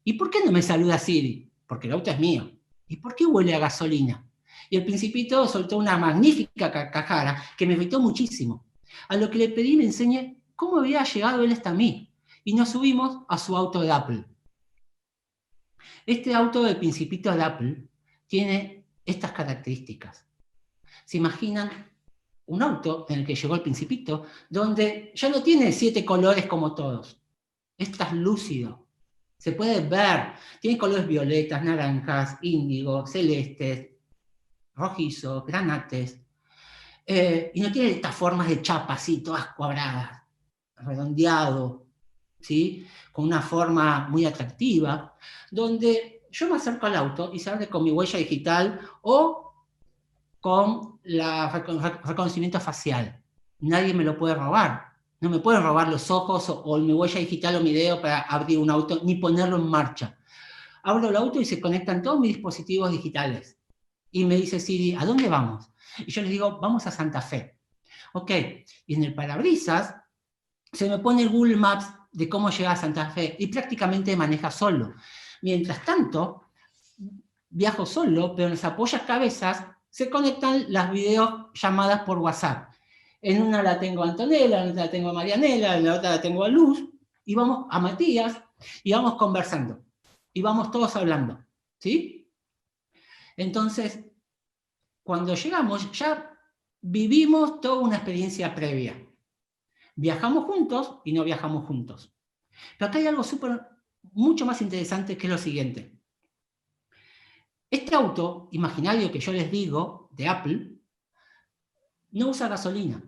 ¿Y por qué no me saluda Siri? Porque el auto es mío. ¿Y por qué huele a gasolina? Y el Principito soltó una magnífica carcajada que me irritó muchísimo. A lo que le pedí me enseñe cómo había llegado él hasta mí. Y nos subimos a su auto de Apple. Este auto del Principito de Apple tiene estas características. ¿Se imaginan un auto en el que llegó el Principito, donde ya no tiene 7 colores como todos? Es translúcido. Se puede ver. Tiene colores violetas, naranjas, índigo, celestes, rojizos, granates. Y no tiene estas formas de chapa así, todas cuadradas, redondeado, ¿sí? Con una forma muy atractiva, donde yo me acerco al auto y se abre con mi huella digital o con el reconocimiento facial. Nadie me lo puede robar. No me pueden robar los ojos o mi huella digital o mi dedo para abrir un auto, ni ponerlo en marcha. Abro el auto y se conectan todos mis dispositivos digitales. Y me dice Siri, ¿a dónde vamos? Y yo les digo, vamos a Santa Fe. Ok, y en el parabrisas se me pone el Google Maps de cómo llegar a Santa Fe y prácticamente maneja solo. Mientras tanto, viajo solo, pero en las apoyacabezas se conectan las videollamadas por WhatsApp. En una la tengo a Antonella, en otra la tengo a Marianela, en la otra la tengo a Luz, y vamos a Matías, y vamos conversando, y vamos todos hablando, ¿sí? Entonces, cuando llegamos, ya vivimos toda una experiencia previa. Viajamos juntos y no viajamos juntos. Pero acá hay algo mucho más interesante, que es lo siguiente. Este auto imaginario que yo les digo, de Apple, no usa gasolina.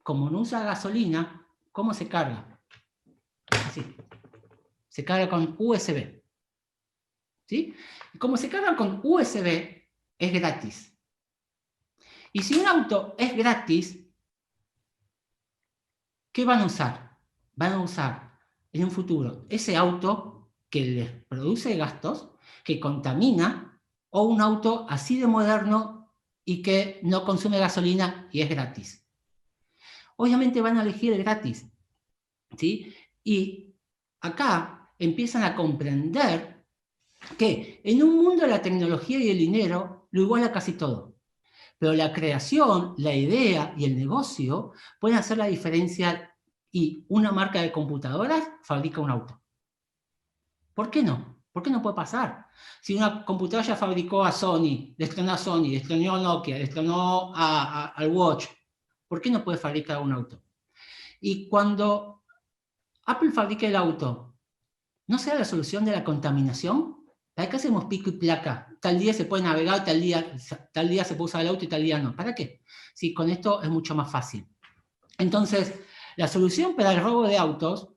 Como no usa gasolina, ¿cómo se carga? Así. Se carga con USB. ¿Sí? Y como se carga con USB, es gratis. Y si un auto es gratis, ¿qué van a usar? Van a usar en un futuro ese auto que les produce gastos, que contamina, o un auto así de moderno y que no consume gasolina y es gratis. Obviamente van a elegir el gratis, ¿sí? Y acá empiezan a comprender que en un mundo de la tecnología y el dinero lo iguala casi todo. Pero la creación, la idea y el negocio pueden hacer la diferencia, y una marca de computadoras fabrica un auto. ¿Por qué no? ¿Por qué no puede pasar? Si una computadora ya fabricó a Sony, destronó a Sony, destronó a Nokia, destronó al Watch, ¿por qué no puede fabricar un auto? Y cuando Apple fabrique el auto, ¿no será la solución de la contaminación? ¿Para qué hacemos pico y placa? Tal día se puede navegar, tal día se puede usar el auto y tal día no. ¿Para qué? Si con esto es mucho más fácil. Entonces, la solución para el robo de autos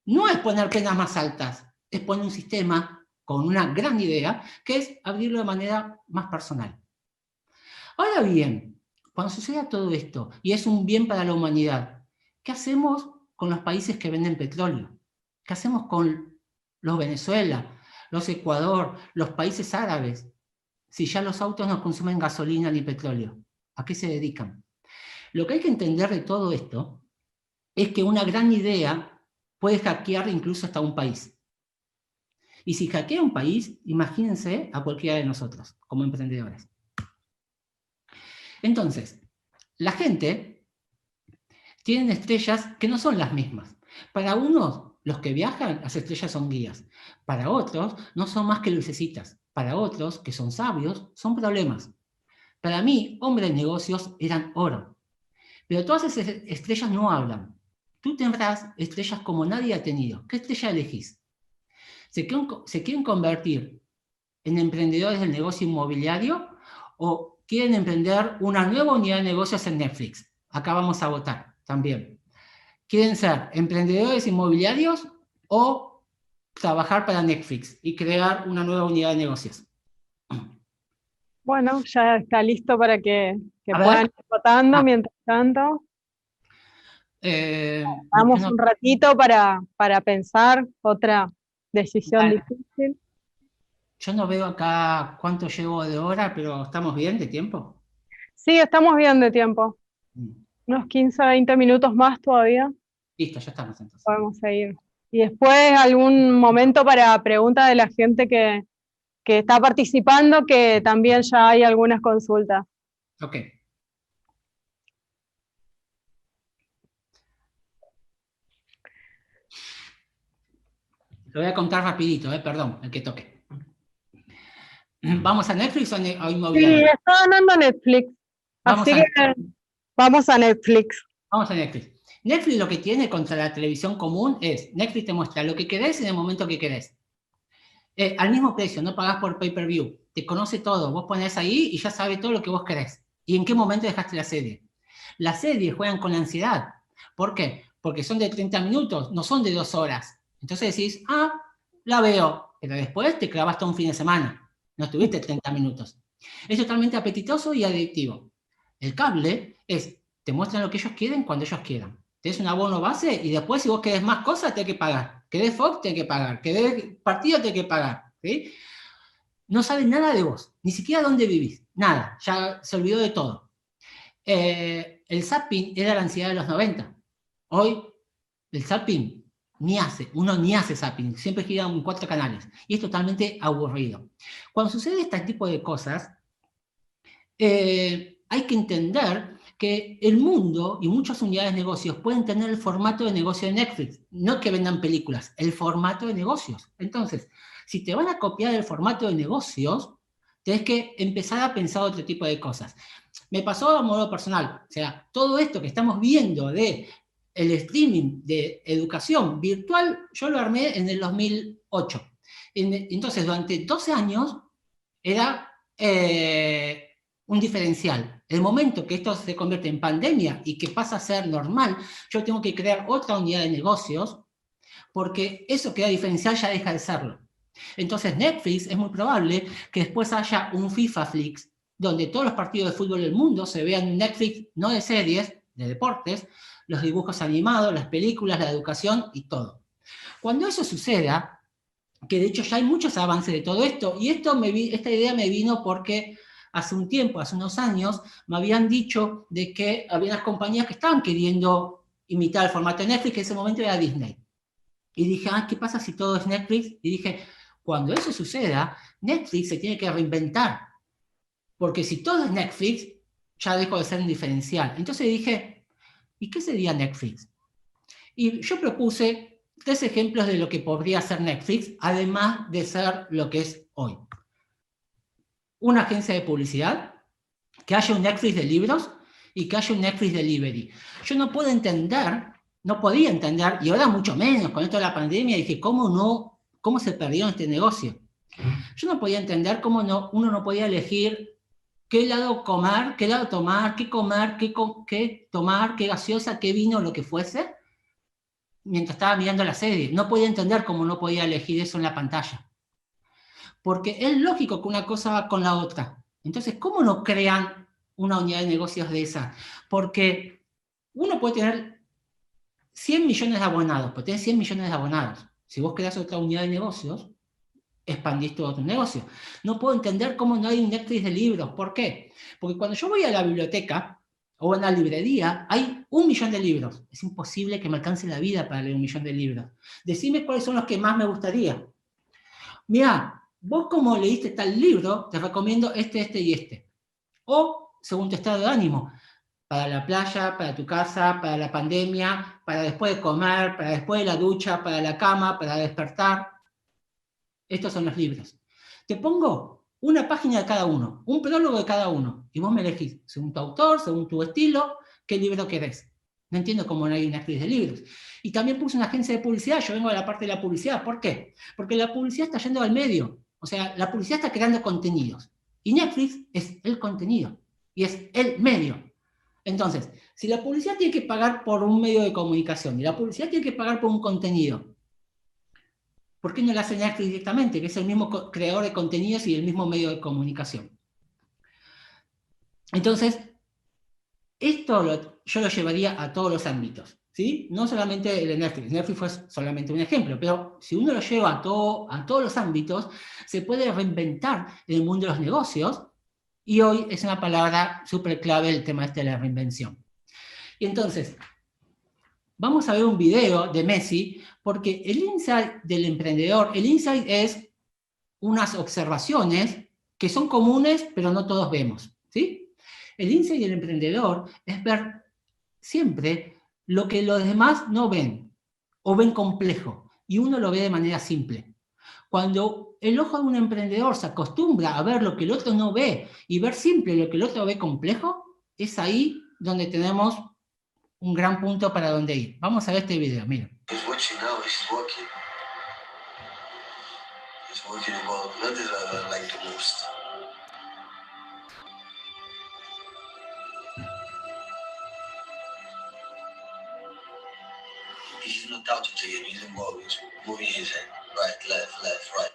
no es poner penas más altas, es poner un sistema con una gran idea, que es abrirlo de manera más personal. Ahora bien, cuando suceda todo esto, y es un bien para la humanidad, ¿qué hacemos con los países que venden petróleo? ¿Qué hacemos con los Venezuela, los Ecuador, los países árabes? Si ya los autos no consumen gasolina ni petróleo, ¿a qué se dedican? Lo que hay que entender de todo esto es que una gran idea puede hackear incluso hasta un país. Y si hackea un país, imagínense a cualquiera de nosotros, como emprendedores. Entonces, la gente tiene estrellas que no son las mismas. Para unos, los que viajan, las estrellas son guías. Para otros, no son más que lucecitas. Para otros, que son sabios, son problemas. Para mí, hombres de negocios eran oro. Pero todas esas estrellas no hablan. Tú tendrás estrellas como nadie ha tenido. ¿Qué estrella elegís? ¿Se quieren convertir en emprendedores del negocio inmobiliario o quieren emprender una nueva unidad de negocios en Netflix? Acá vamos a votar también. ¿Quieren ser emprendedores inmobiliarios o trabajar para Netflix y crear una nueva unidad de negocios? Bueno, ya está listo para que puedan ir votando mientras tanto. Damos un ratito para pensar otra decisión difícil. Yo no veo acá cuánto llevo de hora, pero ¿estamos bien de tiempo? Sí, estamos bien de tiempo. Unos 15, 20 minutos más todavía. Listo, ya estamos entonces. Podemos seguir. Y después algún momento para preguntas de la gente que está participando, que también ya hay algunas consultas. Ok. Lo voy a contar rapidito, perdón, el que toque. ¿Vamos a Netflix o inmobiliario? Sí, está ganando Netflix. Así que vamos a Netflix. Vamos a Netflix. Netflix lo que tiene contra la televisión común es, Netflix te muestra lo que querés en el momento que querés. Al mismo precio, no pagás por pay-per-view. Te conoce todo, vos ponés ahí y ya sabe todo lo que vos querés. Y en qué momento dejaste la serie. Las series juegan con la ansiedad. ¿Por qué? Porque son de 30 minutos, no son de 2 horas. Entonces decís, la veo, pero después te clavaste un fin de semana. No estuviste 30 minutos. Es totalmente apetitoso y adictivo. El cable te muestran lo que ellos quieren cuando ellos quieran. Tenés un abono base y después si vos querés más cosas, tenés que pagar. Querés Fox, tenés que pagar. Querés partido, tenés que pagar. ¿Sí? No saben nada de vos, ni siquiera dónde vivís. Nada, ya se olvidó de todo. El zapping era la ansiedad de los 90. Hoy El zapping uno ni hace zapping, siempre gira en 4 canales, y es totalmente aburrido. Cuando sucede este tipo de cosas, hay que entender que el mundo y muchas unidades de negocios pueden tener el formato de negocio de Netflix, no que vendan películas, el formato de negocios. Entonces, si te van a copiar el formato de negocios, tenés que empezar a pensar otro tipo de cosas. Me pasó a modo personal, o sea, todo esto que estamos viendo de el streaming de educación virtual, yo lo armé en el 2008. Entonces, durante 12 años era un diferencial. El momento que esto se convierte en pandemia y que pasa a ser normal, yo tengo que crear otra unidad de negocios porque eso que era diferencial ya deja de serlo. Entonces Netflix es muy probable que después haya un FIFA Flix donde todos los partidos de fútbol del mundo se vean en Netflix, no de series, de deportes, los dibujos animados, las películas, la educación y todo. Cuando eso suceda, que de hecho ya hay muchos avances de todo esto, y esta idea me vino porque hace un tiempo, hace unos años, me habían dicho de que había unas compañías que estaban queriendo imitar el formato de Netflix, que en ese momento era Disney. Y dije, ¿qué pasa si todo es Netflix? Y dije, cuando eso suceda, Netflix se tiene que reinventar. Porque si todo es Netflix, ya dejo de ser un diferencial. Entonces dije, ¿y qué sería Netflix? Y yo propuse 3 ejemplos de lo que podría ser Netflix, además de ser lo que es hoy. Una agencia de publicidad, que haya un Netflix de libros y que haya un Netflix Delivery. Yo no podía entender, y ahora mucho menos, con esto de la pandemia, dije, ¿cómo se perdió este negocio? Yo no podía entender cómo uno no podía elegir qué helado comer, qué helado tomar, qué comer, qué tomar, qué gaseosa, qué vino, lo que fuese, mientras estaba mirando la serie. No podía entender cómo no podía elegir eso en la pantalla. Porque es lógico que una cosa va con la otra. Entonces, ¿cómo no crean una unidad de negocios de esa? Porque uno puede tener 100 millones de abonados, pero tenés 100 millones de abonados. Si vos creas otra unidad de negocios, expandís todo tu negocio. No puedo entender cómo no hay un Netflix de libros. ¿Por qué? Porque cuando yo voy a la biblioteca o a la librería, hay 1 millón de libros. Es imposible que me alcance la vida para leer 1 millón de libros. Decime cuáles son los que más me gustaría. Mirá, vos como leíste tal libro, te recomiendo este y este. O, según tu estado de ánimo, para la playa, para tu casa, para la pandemia, para después de comer, para después de la ducha, para la cama, para despertar. Estos son los libros. Te pongo una página de cada uno, un prólogo de cada uno, y vos me elegís, según tu autor, según tu estilo, qué libro querés. No entiendo cómo no hay una actriz de libros. Y también puse una agencia de publicidad, yo vengo de la parte de la publicidad. ¿Por qué? Porque la publicidad está yendo al medio. O sea, la publicidad está creando contenidos. Y Netflix es el contenido. Y es el medio. Entonces, si la publicidad tiene que pagar por un medio de comunicación y la publicidad tiene que pagar por un contenido, ¿por qué no la hace Netflix directamente, que es el mismo creador de contenidos y el mismo medio de comunicación? Entonces, esto yo lo llevaría a todos los ámbitos, ¿sí? No solamente el de Netflix. Netflix fue solamente un ejemplo, pero si uno lo lleva a todos los ámbitos, se puede reinventar en el mundo de los negocios, y hoy es una palabra súper clave el tema de la reinvención. Y entonces, vamos a ver un video de Messi, porque el insight del emprendedor, el insight es unas observaciones que son comunes, pero no todos vemos, ¿sí? El insight del emprendedor es ver siempre lo que los demás no ven, o ven complejo, y uno lo ve de manera simple. Cuando el ojo de un emprendedor se acostumbra a ver lo que el otro no ve, y ver simple lo que el otro ve complejo, es ahí donde tenemos un gran punto para donde ir. Vamos a ver este video, miren. He's working about that is what I like the most. He's not out to you, he's involved, he's moving his head. Right, left, right.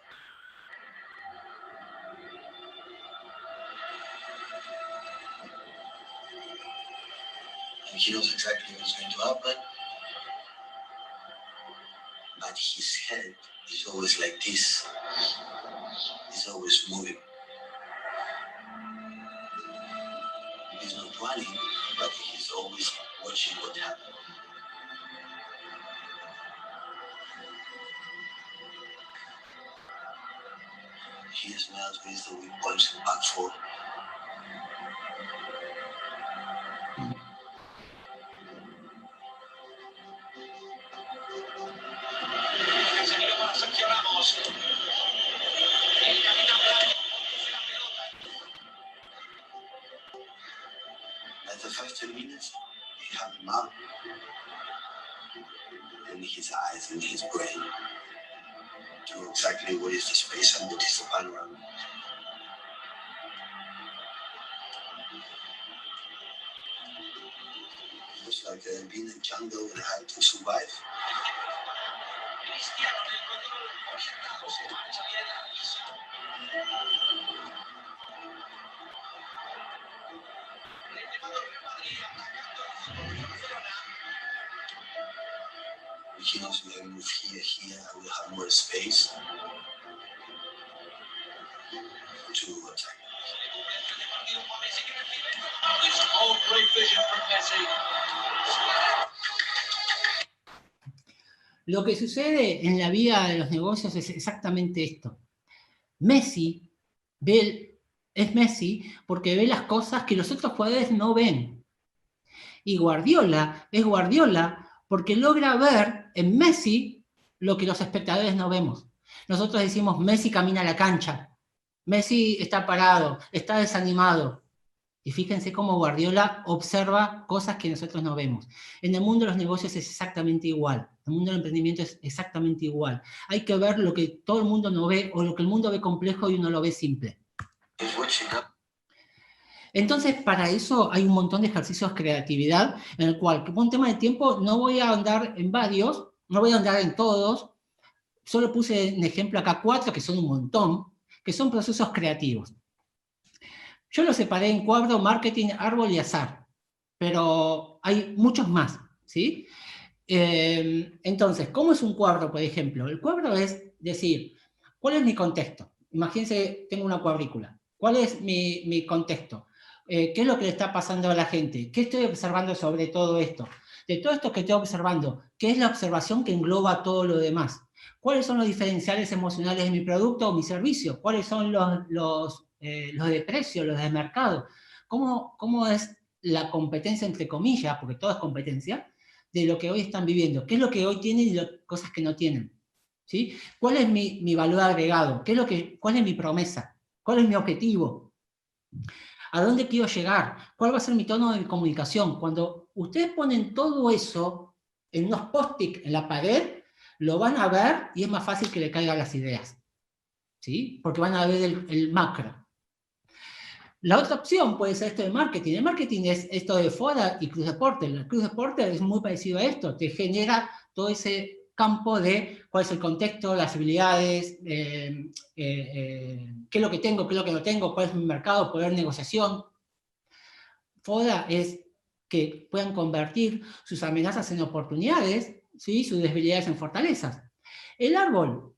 And he knows exactly what's going to happen. But his head is always like this. He's always moving. He's not running, but he's always watching what happens. else with the weak points in back four. At the first 10 minutes, he had him up in his eyes and his brain to know exactly what is the space and what is the panorama. It was like being in a jungle and how to survive. He knows we have moved here, and we have more space to attack. Oh, great vision from Messi. Lo que sucede en la vida de los negocios es exactamente esto. Messi es Messi porque ve las cosas que los otros jugadores no ven. Y Guardiola es Guardiola porque logra ver en Messi lo que los espectadores no vemos. Nosotros decimos, Messi camina a la cancha, Messi está parado, está desanimado. Y fíjense cómo Guardiola observa cosas que nosotros no vemos. En el mundo de los negocios es exactamente igual. En el mundo del emprendimiento es exactamente igual. Hay que ver lo que todo el mundo no ve, o lo que el mundo ve complejo y uno lo ve simple. Entonces, para eso hay un montón de ejercicios de creatividad, en el cual, por un tema de tiempo, no voy a andar en varios, no voy a andar en todos, solo puse en ejemplo acá 4, que son un montón, que son procesos creativos. Yo los separé en cuadro, marketing, árbol y azar, pero hay muchos más, ¿sí? Entonces, ¿cómo es un cuadro, por ejemplo? El cuadro es decir, ¿cuál es mi contexto? Imagínense, tengo una cuadrícula. ¿Cuál es mi contexto? ¿Qué es lo que le está pasando a la gente? ¿Qué estoy observando sobre todo esto? De todo esto que estoy observando, ¿qué es la observación que engloba todo lo demás? ¿Cuáles son los diferenciales emocionales de mi producto o mi servicio? ¿Cuáles son los de precio, los de mercado? ¿Cómo es la competencia, entre comillas, porque todo es competencia, de lo que hoy están viviendo? ¿Qué es lo que hoy tienen y cosas que no tienen? ¿Sí? ¿Cuál es mi valor agregado? ¿Cuál es mi promesa? ¿Cuál es mi objetivo? ¿A dónde quiero llegar? ¿Cuál va a ser mi tono de comunicación? Cuando ustedes ponen todo eso en unos post-it en la pared, lo van a ver y es más fácil que le caigan las ideas, ¿sí? Porque van a ver el macro. La otra opción puede ser esto de marketing. El marketing es esto de FODA y Cruz Deporte. El Cruz Deporte es muy parecido a esto. Te genera todo ese campo de cuál es el contexto, las habilidades, qué es lo que tengo, qué es lo que no tengo, cuál es mi mercado, poder de negociación. FODA es que puedan convertir sus amenazas en oportunidades, ¿sí? Sus debilidades en fortalezas. El árbol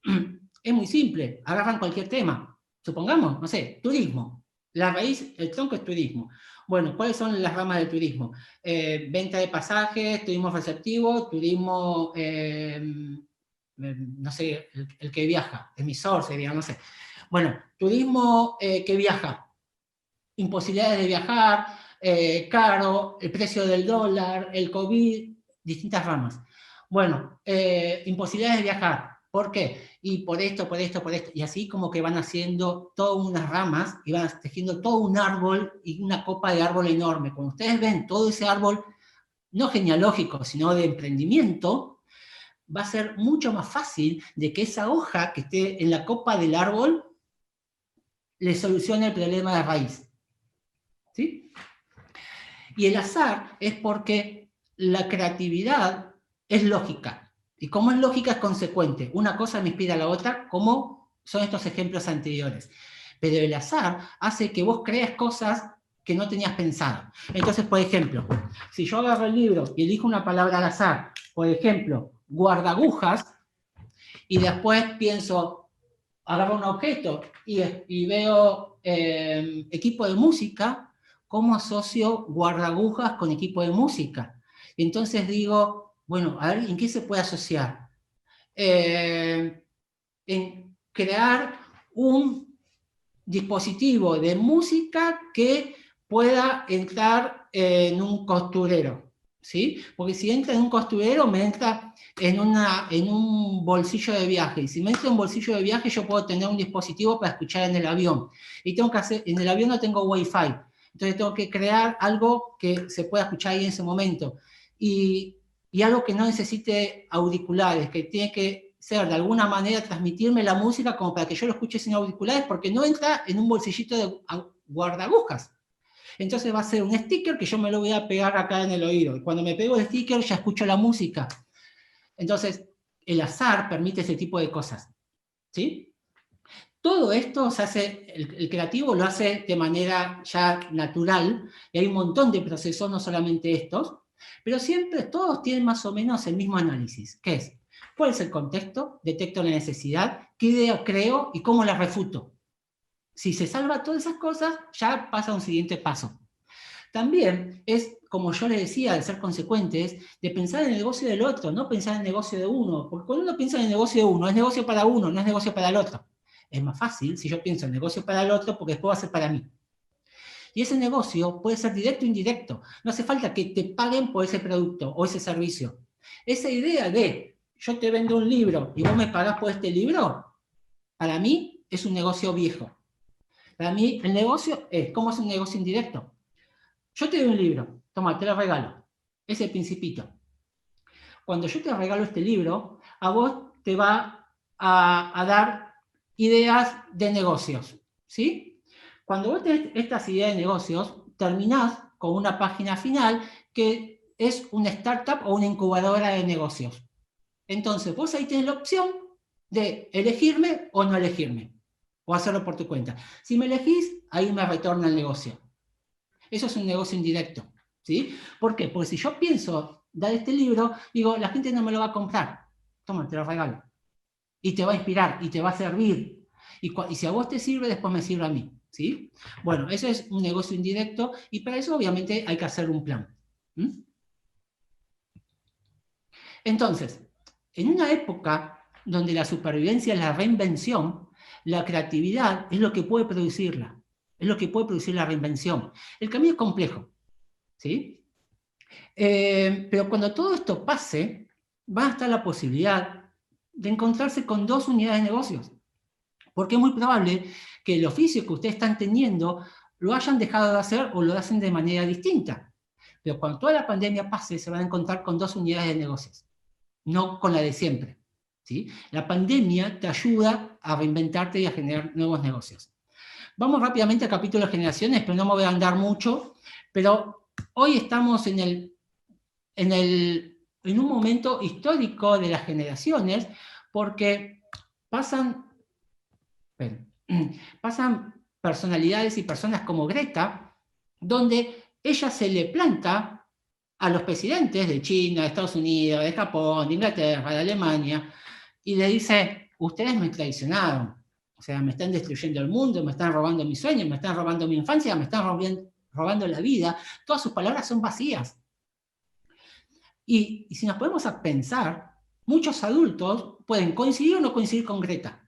es muy simple, agarran cualquier tema. Supongamos, no sé, turismo. La raíz, el tronco es turismo. Bueno, ¿cuáles son las ramas del turismo? Venta de pasajes, turismo receptivo, turismo, no sé, el que viaja, emisor sería, no sé. Bueno, turismo que viaja, imposibilidades de viajar, caro, el precio del dólar, el COVID, distintas ramas. Bueno, imposibilidades de viajar. ¿Por qué? Y por esto, por esto, por esto. Y así como que van haciendo todas unas ramas y van tejiendo todo un árbol y una copa de árbol enorme. Cuando ustedes ven todo ese árbol, no genealógico, sino de emprendimiento, va a ser mucho más fácil de que esa hoja que esté en la copa del árbol le solucione el problema de raíz. ¿Sí? Y el azar es porque la creatividad es lógica. Y como es lógica, es consecuente. Una cosa me inspira a la otra, como son estos ejemplos anteriores. Pero el azar hace que vos creas cosas que no tenías pensado. Entonces, por ejemplo, si yo agarro el libro y elijo una palabra al azar, por ejemplo, guardaagujas, y después pienso, agarro un objeto y veo equipo de música, ¿cómo asocio guardaagujas con equipo de música? Entonces digo, bueno, a ver, ¿en qué se puede asociar? En crear un dispositivo de música que pueda entrar en un costurero, ¿sí? Porque si entra en un costurero, me entra en un bolsillo de viaje. Y si me entra en un bolsillo de viaje, yo puedo tener un dispositivo para escuchar en el avión. Y tengo que hacer, en el avión no tengo Wi-Fi. Entonces tengo que crear algo que se pueda escuchar ahí en ese momento. Y algo que no necesite auriculares, que tiene que ser de alguna manera transmitirme la música como para que yo lo escuche sin auriculares, porque no entra en un bolsillito de guardagujas. Entonces va a ser un sticker que yo me lo voy a pegar acá en el oído. Y cuando me pego el sticker ya escucho la música. Entonces, el azar permite ese tipo de cosas, ¿sí? Todo esto se hace, el creativo lo hace de manera ya natural, y hay un montón de procesos, no solamente estos, pero siempre todos tienen más o menos el mismo análisis, que es, ¿cuál es el contexto? Detecto la necesidad, ¿qué idea creo y cómo la refuto? Si se salva todas esas cosas, ya pasa a un siguiente paso. También es, como yo les decía, de ser consecuentes, de pensar en el negocio del otro, no pensar en el negocio de uno, porque cuando uno piensa en el negocio de uno, es negocio para uno, no es negocio para el otro. Es más fácil si yo pienso en negocio para el otro, porque después va a ser para mí. Y ese negocio puede ser directo o indirecto. No hace falta que te paguen por ese producto o ese servicio. Esa idea de, yo te vendo un libro y vos me pagás por este libro, para mí es un negocio viejo. Para mí el negocio es, ¿cómo es un negocio indirecto? Yo te doy un libro, toma, te lo regalo. Es el Principito. Cuando yo te regalo este libro, a vos te va a dar ideas de negocios, ¿sí? Cuando vos tenés estas ideas de negocios, terminás con una página final que es una startup o una incubadora de negocios. Entonces, vos ahí tenés la opción de elegirme o no elegirme, o hacerlo por tu cuenta. Si me elegís, ahí me retorna el negocio. Eso es un negocio indirecto, ¿sí? ¿Por qué? Porque si yo pienso dar este libro, digo, la gente no me lo va a comprar. Toma, te lo regalo. Y te va a inspirar, y te va a servir. Y si a vos te sirve, después me sirve a mí, ¿sí? Bueno, eso es un negocio indirecto, y para eso obviamente hay que hacer un plan. Entonces, en una época donde la supervivencia es la reinvención, la creatividad es lo que puede producirla. Es lo que puede producir la reinvención. El camino es complejo, ¿sí? Pero cuando todo esto pase, va a estar la posibilidad de encontrarse con dos unidades de negocios. Porque es muy probable que el oficio que ustedes están teniendo lo hayan dejado de hacer o lo hacen de manera distinta. Pero cuando toda la pandemia pase, se van a encontrar con dos unidades de negocios, no con la de siempre, ¿sí? La pandemia te ayuda a reinventarte y a generar nuevos negocios. Vamos rápidamente al capítulo de generaciones, pero no me voy a andar mucho. Pero hoy estamos en un momento histórico de las generaciones, porque pasan personalidades y personas como Greta, donde ella se le planta a los presidentes de China, de Estados Unidos, de Japón, de Inglaterra, de Alemania, y le dice, ustedes me traicionaron. O sea, me están destruyendo el mundo, me están robando mis sueños, me están robando mi infancia, me están robando la vida. Todas sus palabras son vacías. Y si nos ponemos a pensar, muchos adultos pueden coincidir o no coincidir con Greta.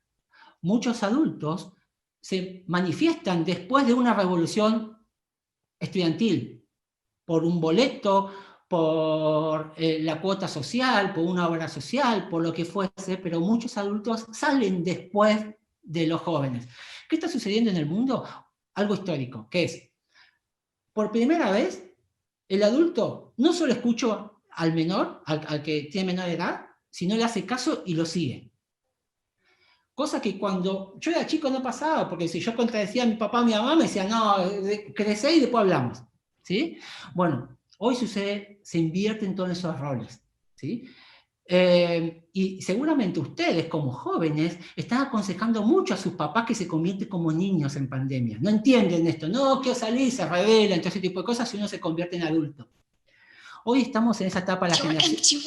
Muchos adultos se manifiestan después de una revolución estudiantil, por un boleto, por la cuota social, por una obra social, por lo que fuese, pero muchos adultos salen después de los jóvenes. ¿Qué está sucediendo en el mundo? Algo histórico, que es, por primera vez, el adulto no solo escucha al menor, al que tiene menor edad, sino le hace caso y lo sigue. Cosa que cuando yo era chico no pasaba, porque si yo contradecía a mi papá o a mi mamá, me decían, no, crecé y después hablamos, ¿sí? Bueno, hoy sucede, se invierten todos esos roles, ¿sí? Y seguramente ustedes, como jóvenes, están aconsejando mucho a sus papás que se convierten como niños en pandemia. No entienden esto, no, quiero salir, se rebelan, todo ese tipo de cosas, y uno se convierte en adulto. Hoy estamos en esa etapa de la generación.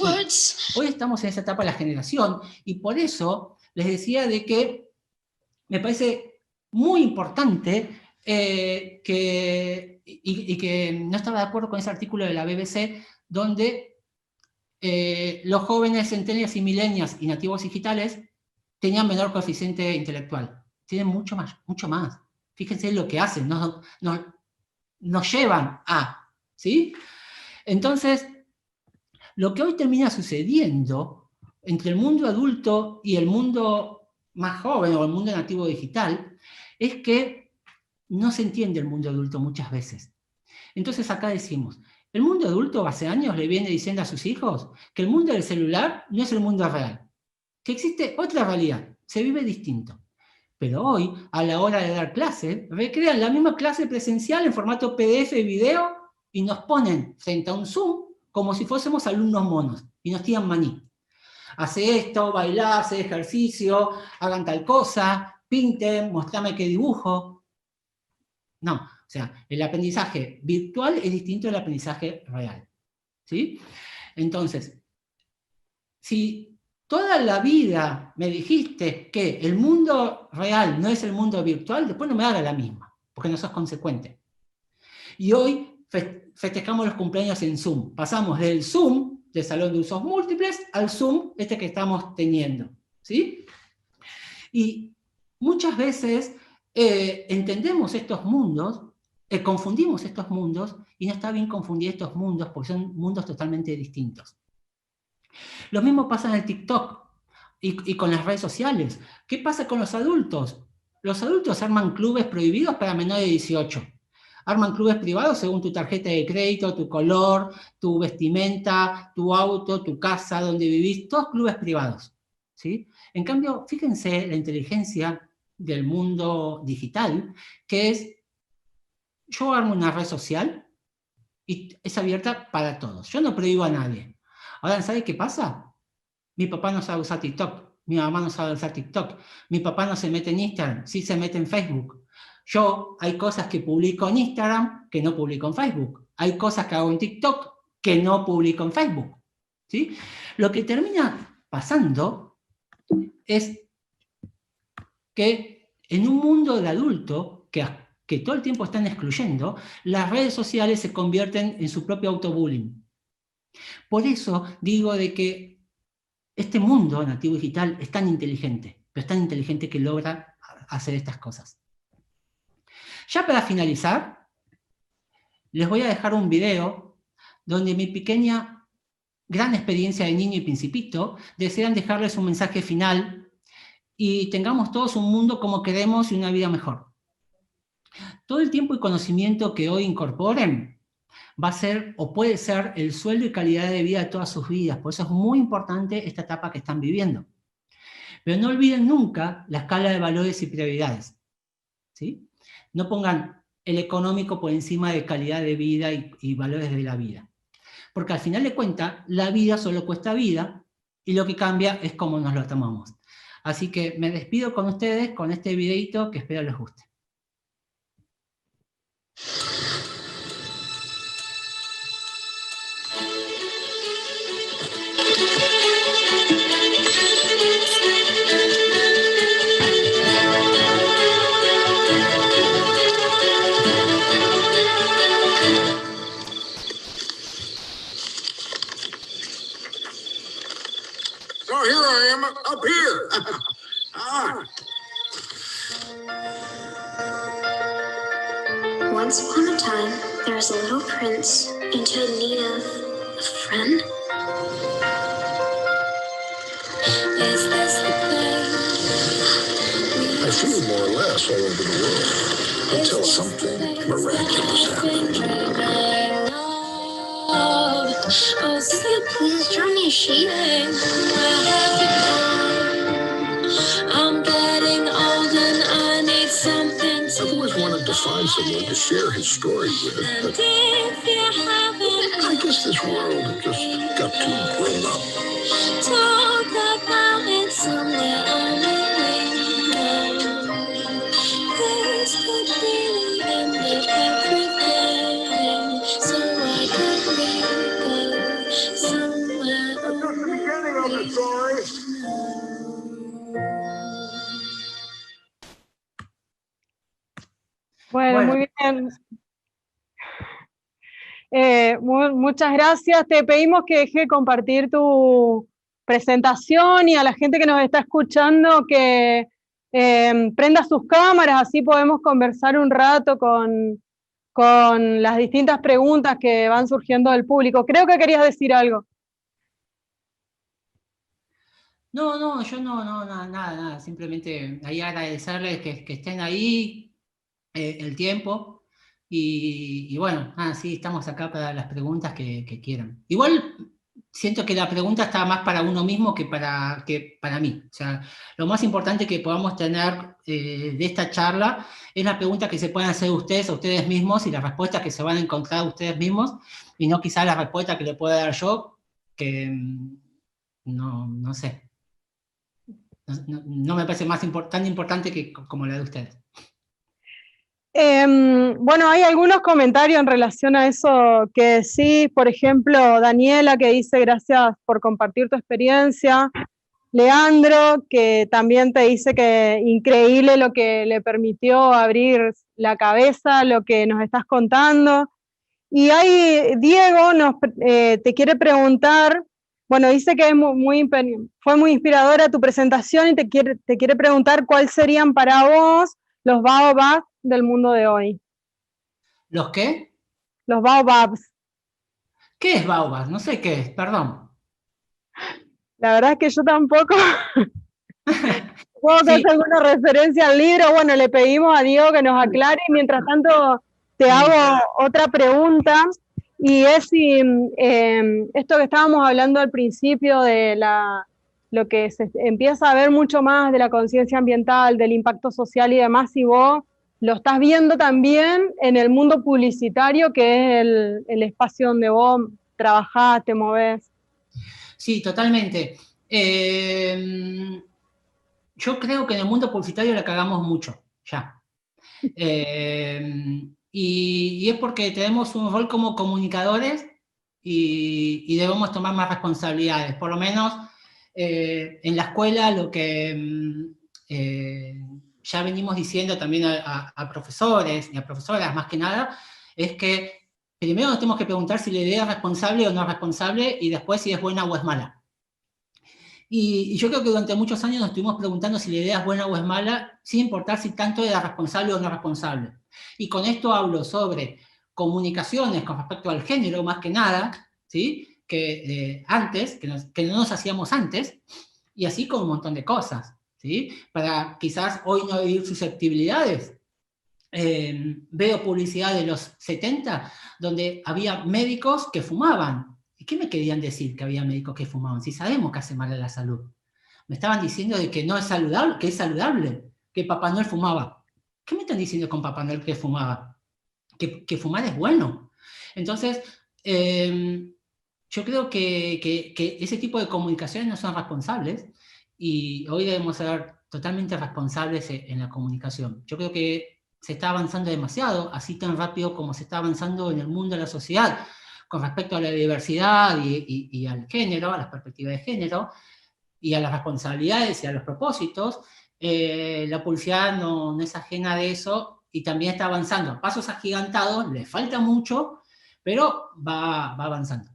Hoy estamos en esa etapa de la generación, y por eso les decía de que me parece muy importante que no estaba de acuerdo con ese artículo de la BBC, donde los jóvenes centennials y millennials y nativos digitales tenían menor coeficiente intelectual. Tienen mucho más, mucho más. Fíjense lo que hacen, nos llevan a, ¿sí? Entonces, lo que hoy termina sucediendo entre el mundo adulto y el mundo más joven, o el mundo nativo digital, es que no se entiende el mundo adulto muchas veces. Entonces acá decimos, el mundo adulto hace años le viene diciendo a sus hijos que el mundo del celular no es el mundo real, que existe otra realidad, se vive distinto. Pero hoy, a la hora de dar clase, recrean la misma clase presencial en formato PDF y video y nos ponen frente a un Zoom como si fuésemos alumnos monos y nos tiran maní. Hace esto, bailar, hace ejercicio, hagan tal cosa, pinten, mostrame qué dibujo. No, o sea, el aprendizaje virtual es distinto del aprendizaje real. ¿Sí? Entonces, si toda la vida me dijiste que el mundo real no es el mundo virtual, después no me haga la misma, porque no sos consecuente. Y hoy festejamos los cumpleaños en Zoom. Pasamos del Zoom, del salón de usos múltiples, al Zoom este que estamos teniendo. ¿Sí? Y muchas veces entendemos estos mundos, confundimos estos mundos, y no está bien confundir estos mundos porque son mundos totalmente distintos. Lo mismo pasa en el TikTok y con las redes sociales. ¿Qué pasa con los adultos? Los adultos arman clubes prohibidos para menores de 18. Arman clubes privados según tu tarjeta de crédito, tu color, tu vestimenta, tu auto, tu casa, donde vivís, todos clubes privados. ¿Sí? En cambio, fíjense la inteligencia del mundo digital, que es, yo armo una red social y es abierta para todos. Yo no prohíbo a nadie. Ahora, ¿sabe qué pasa? Mi papá no sabe usar TikTok, mi mamá no sabe usar TikTok, mi papá no se mete en Instagram, sí se mete en Facebook. Yo, hay cosas que publico en Instagram que no publico en Facebook. Hay cosas que hago en TikTok que no publico en Facebook. ¿Sí? Lo que termina pasando es que en un mundo de adulto que todo el tiempo están excluyendo, las redes sociales se convierten en su propio autobullying. Por eso digo de que este mundo nativo digital es tan inteligente, pero es tan inteligente que logra hacer estas cosas. Ya para finalizar, les voy a dejar un video donde mi pequeña, gran experiencia de niño y principito desean dejarles un mensaje final y tengamos todos un mundo como queremos y una vida mejor. Todo el tiempo y conocimiento que hoy incorporen va a ser o puede ser el sueldo y calidad de vida de todas sus vidas. Por eso es muy importante esta etapa que están viviendo. Pero no olviden nunca la escala de valores y prioridades. ¿Sí? No pongan el económico por encima de calidad de vida y valores de la vida. Porque al final de cuentas, la vida solo cuesta vida y lo que cambia es cómo nos lo tomamos. Así que me despido con ustedes con este videito que espero les guste. So here I am, up here. Once upon a time, there was a little prince into need of a friend. Is this the I feel more or less all over the world until something miraculous happens. Oh, Sid, please draw me a sheep. I'm getting old and I need something to I've always wanted to find someone to share his story with, but I guess this world just got too grown up. Talk about it somewhere on the window. This could really end everything, so I could really go somewhere That's just the beginning of the story. Bueno, muy bien. Muchas gracias. Te pedimos que deje de compartir tu presentación y a la gente que nos está escuchando que prenda sus cámaras, así podemos conversar un rato con las distintas preguntas que van surgiendo del público. Creo que querías decir algo. No, yo nada, simplemente ahí agradecerles que estén ahí el tiempo y bueno, sí, estamos acá para las preguntas que quieran. Igual siento que la pregunta está más para uno mismo que para mí. O sea, lo más importante que podamos tener de esta charla es la pregunta que se pueden hacer ustedes a ustedes mismos y las respuestas que se van a encontrar ustedes mismos y no quizás la respuesta que le pueda dar yo, que no sé. No me parece tan importante como la de ustedes. Bueno, hay algunos comentarios en relación a eso que sí, por ejemplo, Daniela que dice gracias por compartir tu experiencia, Leandro que también te dice que increíble lo que le permitió abrir la cabeza, lo que nos estás contando, y hay Diego te quiere preguntar. Bueno, dice que fue muy inspiradora tu presentación y te quiere preguntar cuáles serían para vos los baobabs del mundo de hoy. ¿Los qué? Los baobabs. ¿Qué es baobabs? No sé qué es, perdón. La verdad es que yo tampoco. Supongo que es alguna referencia al libro. Bueno, le pedimos a Diego que nos aclare y mientras tanto te hago otra pregunta. Y es si esto que estábamos hablando al principio de lo que se empieza a ver mucho más de la conciencia ambiental, del impacto social y demás, si vos lo estás viendo también en el mundo publicitario, que es el espacio donde vos trabajás, te movés. Sí, totalmente. Yo creo que en el mundo publicitario la cagamos mucho, ya. Y es porque tenemos un rol como comunicadores y debemos tomar más responsabilidades. Por lo menos en la escuela lo que ya venimos diciendo también a profesores y a profesoras más que nada, es que primero nos tenemos que preguntar si la idea es responsable o no es responsable y después si es buena o es mala. Y yo creo que durante muchos años nos estuvimos preguntando si la idea es buena o es mala, sin importar si tanto era responsable o no responsable. Y con esto hablo sobre comunicaciones con respecto al género, más que nada, ¿sí? Que no nos hacíamos antes, y así con un montón de cosas, ¿sí? Para quizás hoy no vivir susceptibilidades. Veo publicidad de los 70 donde había médicos que fumaban. ¿Y qué me querían decir que había médicos que fumaban? Si sabemos que hace mal a la salud. Me estaban diciendo de que no es saludable, que es saludable, que Papá Noel fumaba. ¿Qué me están diciendo con Papá Noel que fumaba? Que fumar es bueno. Entonces, yo creo que ese tipo de comunicaciones no son responsables y hoy debemos ser totalmente responsables en la comunicación. Yo creo que se está avanzando demasiado, así tan rápido como se está avanzando en el mundo de la sociedad, con respecto a la diversidad y al género, a las perspectivas de género, y a las responsabilidades y a los propósitos. La publicidad no es ajena de eso y también está avanzando a pasos agigantados, le falta mucho, pero va avanzando.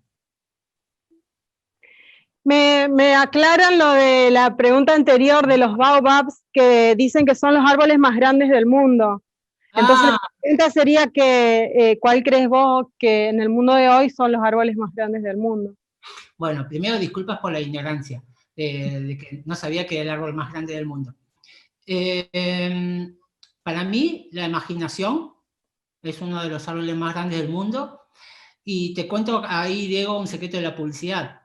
Me aclaran lo de la pregunta anterior de los baobabs, que dicen que son los árboles más grandes del mundo. Entonces, la pregunta sería que, ¿cuál crees vos que en el mundo de hoy son los árboles más grandes del mundo? Bueno, primero disculpas por la ignorancia, de que no sabía que era el árbol más grande del mundo. Para mí, la imaginación es uno de los árboles más grandes del mundo, y te cuento ahí, Diego, un secreto de la publicidad.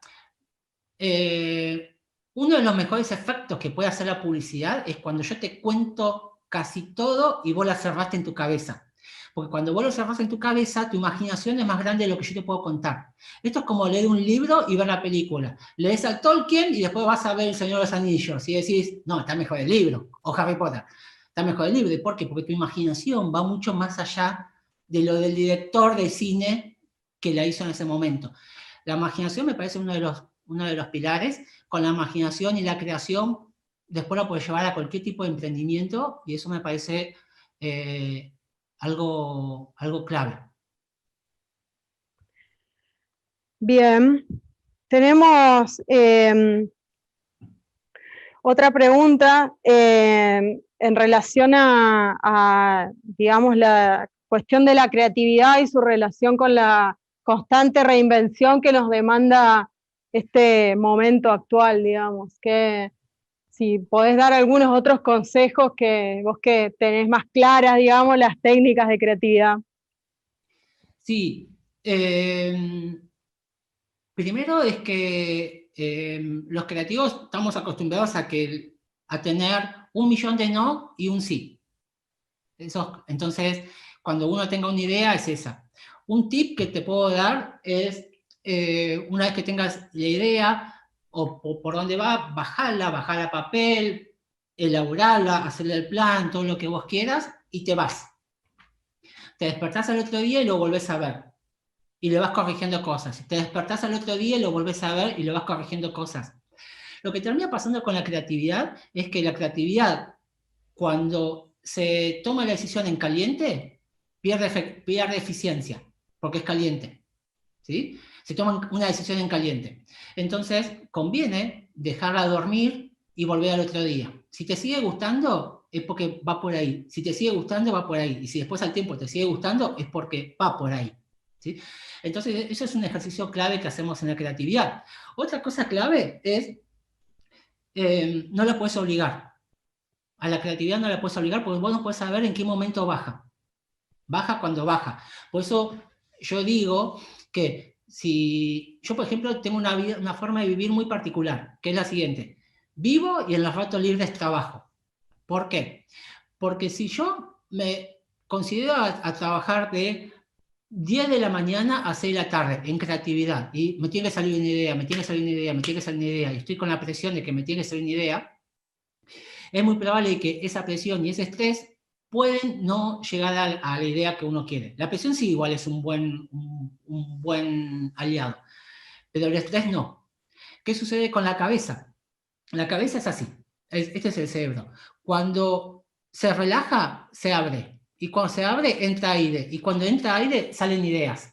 Uno de los mejores efectos que puede hacer la publicidad es cuando yo te cuento casi todo y vos la cerraste en tu cabeza. Porque cuando vos lo cerrás en tu cabeza, tu imaginación es más grande de lo que yo te puedo contar. Esto es como leer un libro y ver la película. Lees a Tolkien y después vas a ver El Señor de los Anillos y decís, no, está mejor el libro. O Harry Potter, está mejor el libro. ¿Por qué? Porque tu imaginación va mucho más allá de lo del director de cine que la hizo en ese momento. La imaginación me parece uno de los pilares. Con la imaginación y la creación, después la puedes llevar a cualquier tipo de emprendimiento y eso me parece algo clave. Bien, tenemos Otra pregunta en relación a, digamos, la cuestión de la creatividad y su relación con la constante reinvención que nos demanda este momento actual, digamos, que si podés dar algunos otros consejos que vos que tenés más claras, digamos, las técnicas de creatividad. Sí, primero es que los creativos estamos acostumbrados a tener 1.000.000 de no y un sí. Entonces, cuando uno tenga una idea, es esa. Un tip que te puedo dar es, una vez que tengas la idea, o por dónde va, bajarla a papel, elaborarla, hacerle el plan, todo lo que vos quieras, y te vas. Te despertás al otro día y lo volvés a ver. Y le vas corrigiendo cosas. Te despertás al otro día y lo volvés a ver y lo vas corrigiendo cosas. Lo que termina pasando con la creatividad es que la creatividad, cuando se toma la decisión en caliente, pierde eficiencia, porque es caliente. ¿Sí? Se toma una decisión en caliente. Entonces, conviene dejarla dormir y volver al otro día. Si te sigue gustando, es porque va por ahí. Si te sigue gustando, va por ahí. Y si después al tiempo te sigue gustando, es porque va por ahí. ¿Sí? Entonces, eso es un ejercicio clave que hacemos en la creatividad. Otra cosa clave es, no la puedes obligar. A la creatividad no la puedes obligar porque vos no puedes saber en qué momento baja. Baja cuando baja. Por eso yo digo que si yo, por ejemplo, tengo una forma de vivir muy particular, que es la siguiente: vivo y en los ratos libres trabajo. ¿Por qué? Porque si yo me considero a trabajar de 10 de la mañana a 6 de la tarde en creatividad, y me tiene que salir una idea, me tiene que salir una idea, me tiene que salir una idea, y estoy con la presión de que me tiene que salir una idea, es muy probable que esa presión y ese estrés pueden no llegar a la idea que uno quiere. La presión sí igual es un buen aliado, pero el estrés no. ¿Qué sucede con la cabeza? La cabeza es así, este es el cerebro. Cuando se relaja, se abre. Y cuando se abre, entra aire. Y cuando entra aire, salen ideas.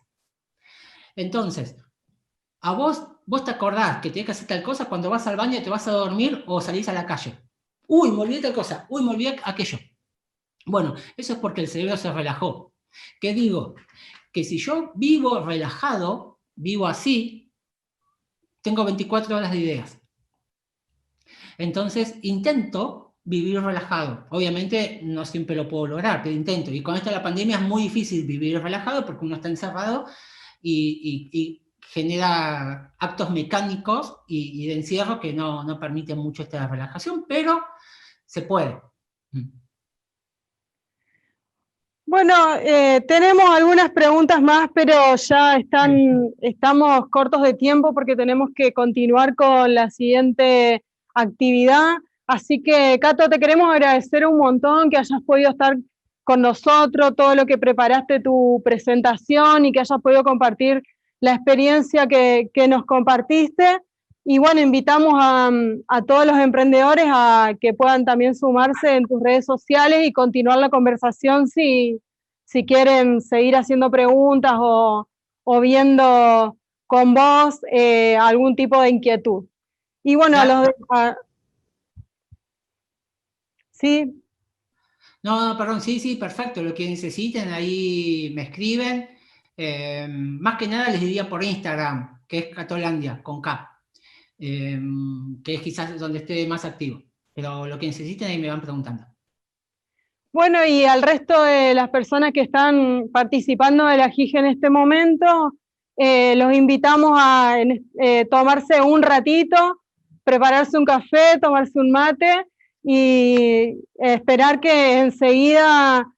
Entonces, a vos te acordás que tenés que hacer tal cosa cuando vas al baño, te vas a dormir o salís a la calle. Uy, me olvidé tal cosa. Uy, me olvidé aquello. Bueno, eso es porque el cerebro se relajó. ¿Qué digo? Que si yo vivo relajado, vivo así, tengo 24 horas de ideas. Entonces, intento vivir relajado. Obviamente, no siempre lo puedo lograr, pero intento. Y con esto de la pandemia es muy difícil vivir relajado porque uno está encerrado y genera actos mecánicos y de encierro que no permiten mucho esta relajación, pero se puede. Bueno, tenemos algunas preguntas más, pero ya estamos cortos de tiempo porque tenemos que continuar con la siguiente actividad. Así que, Cato, te queremos agradecer un montón que hayas podido estar con nosotros, todo lo que preparaste tu presentación y que hayas podido compartir la experiencia que nos compartiste. Y bueno, invitamos a todos los emprendedores a que puedan también sumarse en tus redes sociales y continuar la conversación si quieren seguir haciendo preguntas o viendo con vos algún tipo de inquietud. Y bueno, ¿sí? No, perdón, sí, perfecto. Lo que necesiten, ahí me escriben. Más que nada les diría por Instagram, que es Catolandia, con K. Que es quizás donde esté más activo, pero lo que necesiten ahí me van preguntando. Bueno, y al resto de las personas que están participando de la GIG en este momento, los invitamos a tomarse un ratito, prepararse un café, tomarse un mate y esperar que enseguida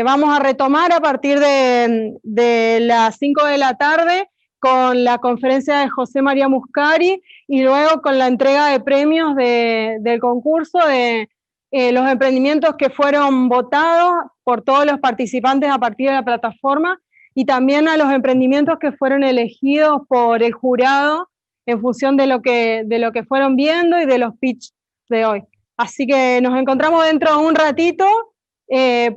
vamos a retomar a partir de las 5 de la tarde con la conferencia de José María Muscari y luego con la entrega de premios del concurso de los emprendimientos que fueron votados por todos los participantes a partir de la plataforma y también a los emprendimientos que fueron elegidos por el jurado en función de lo que fueron viendo y de los pitch de hoy. Así que nos encontramos dentro de un ratito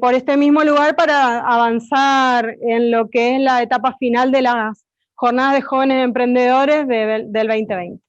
por este mismo lugar para avanzar en lo que es la etapa final de las Jornadas de Jóvenes Emprendedores del 2020.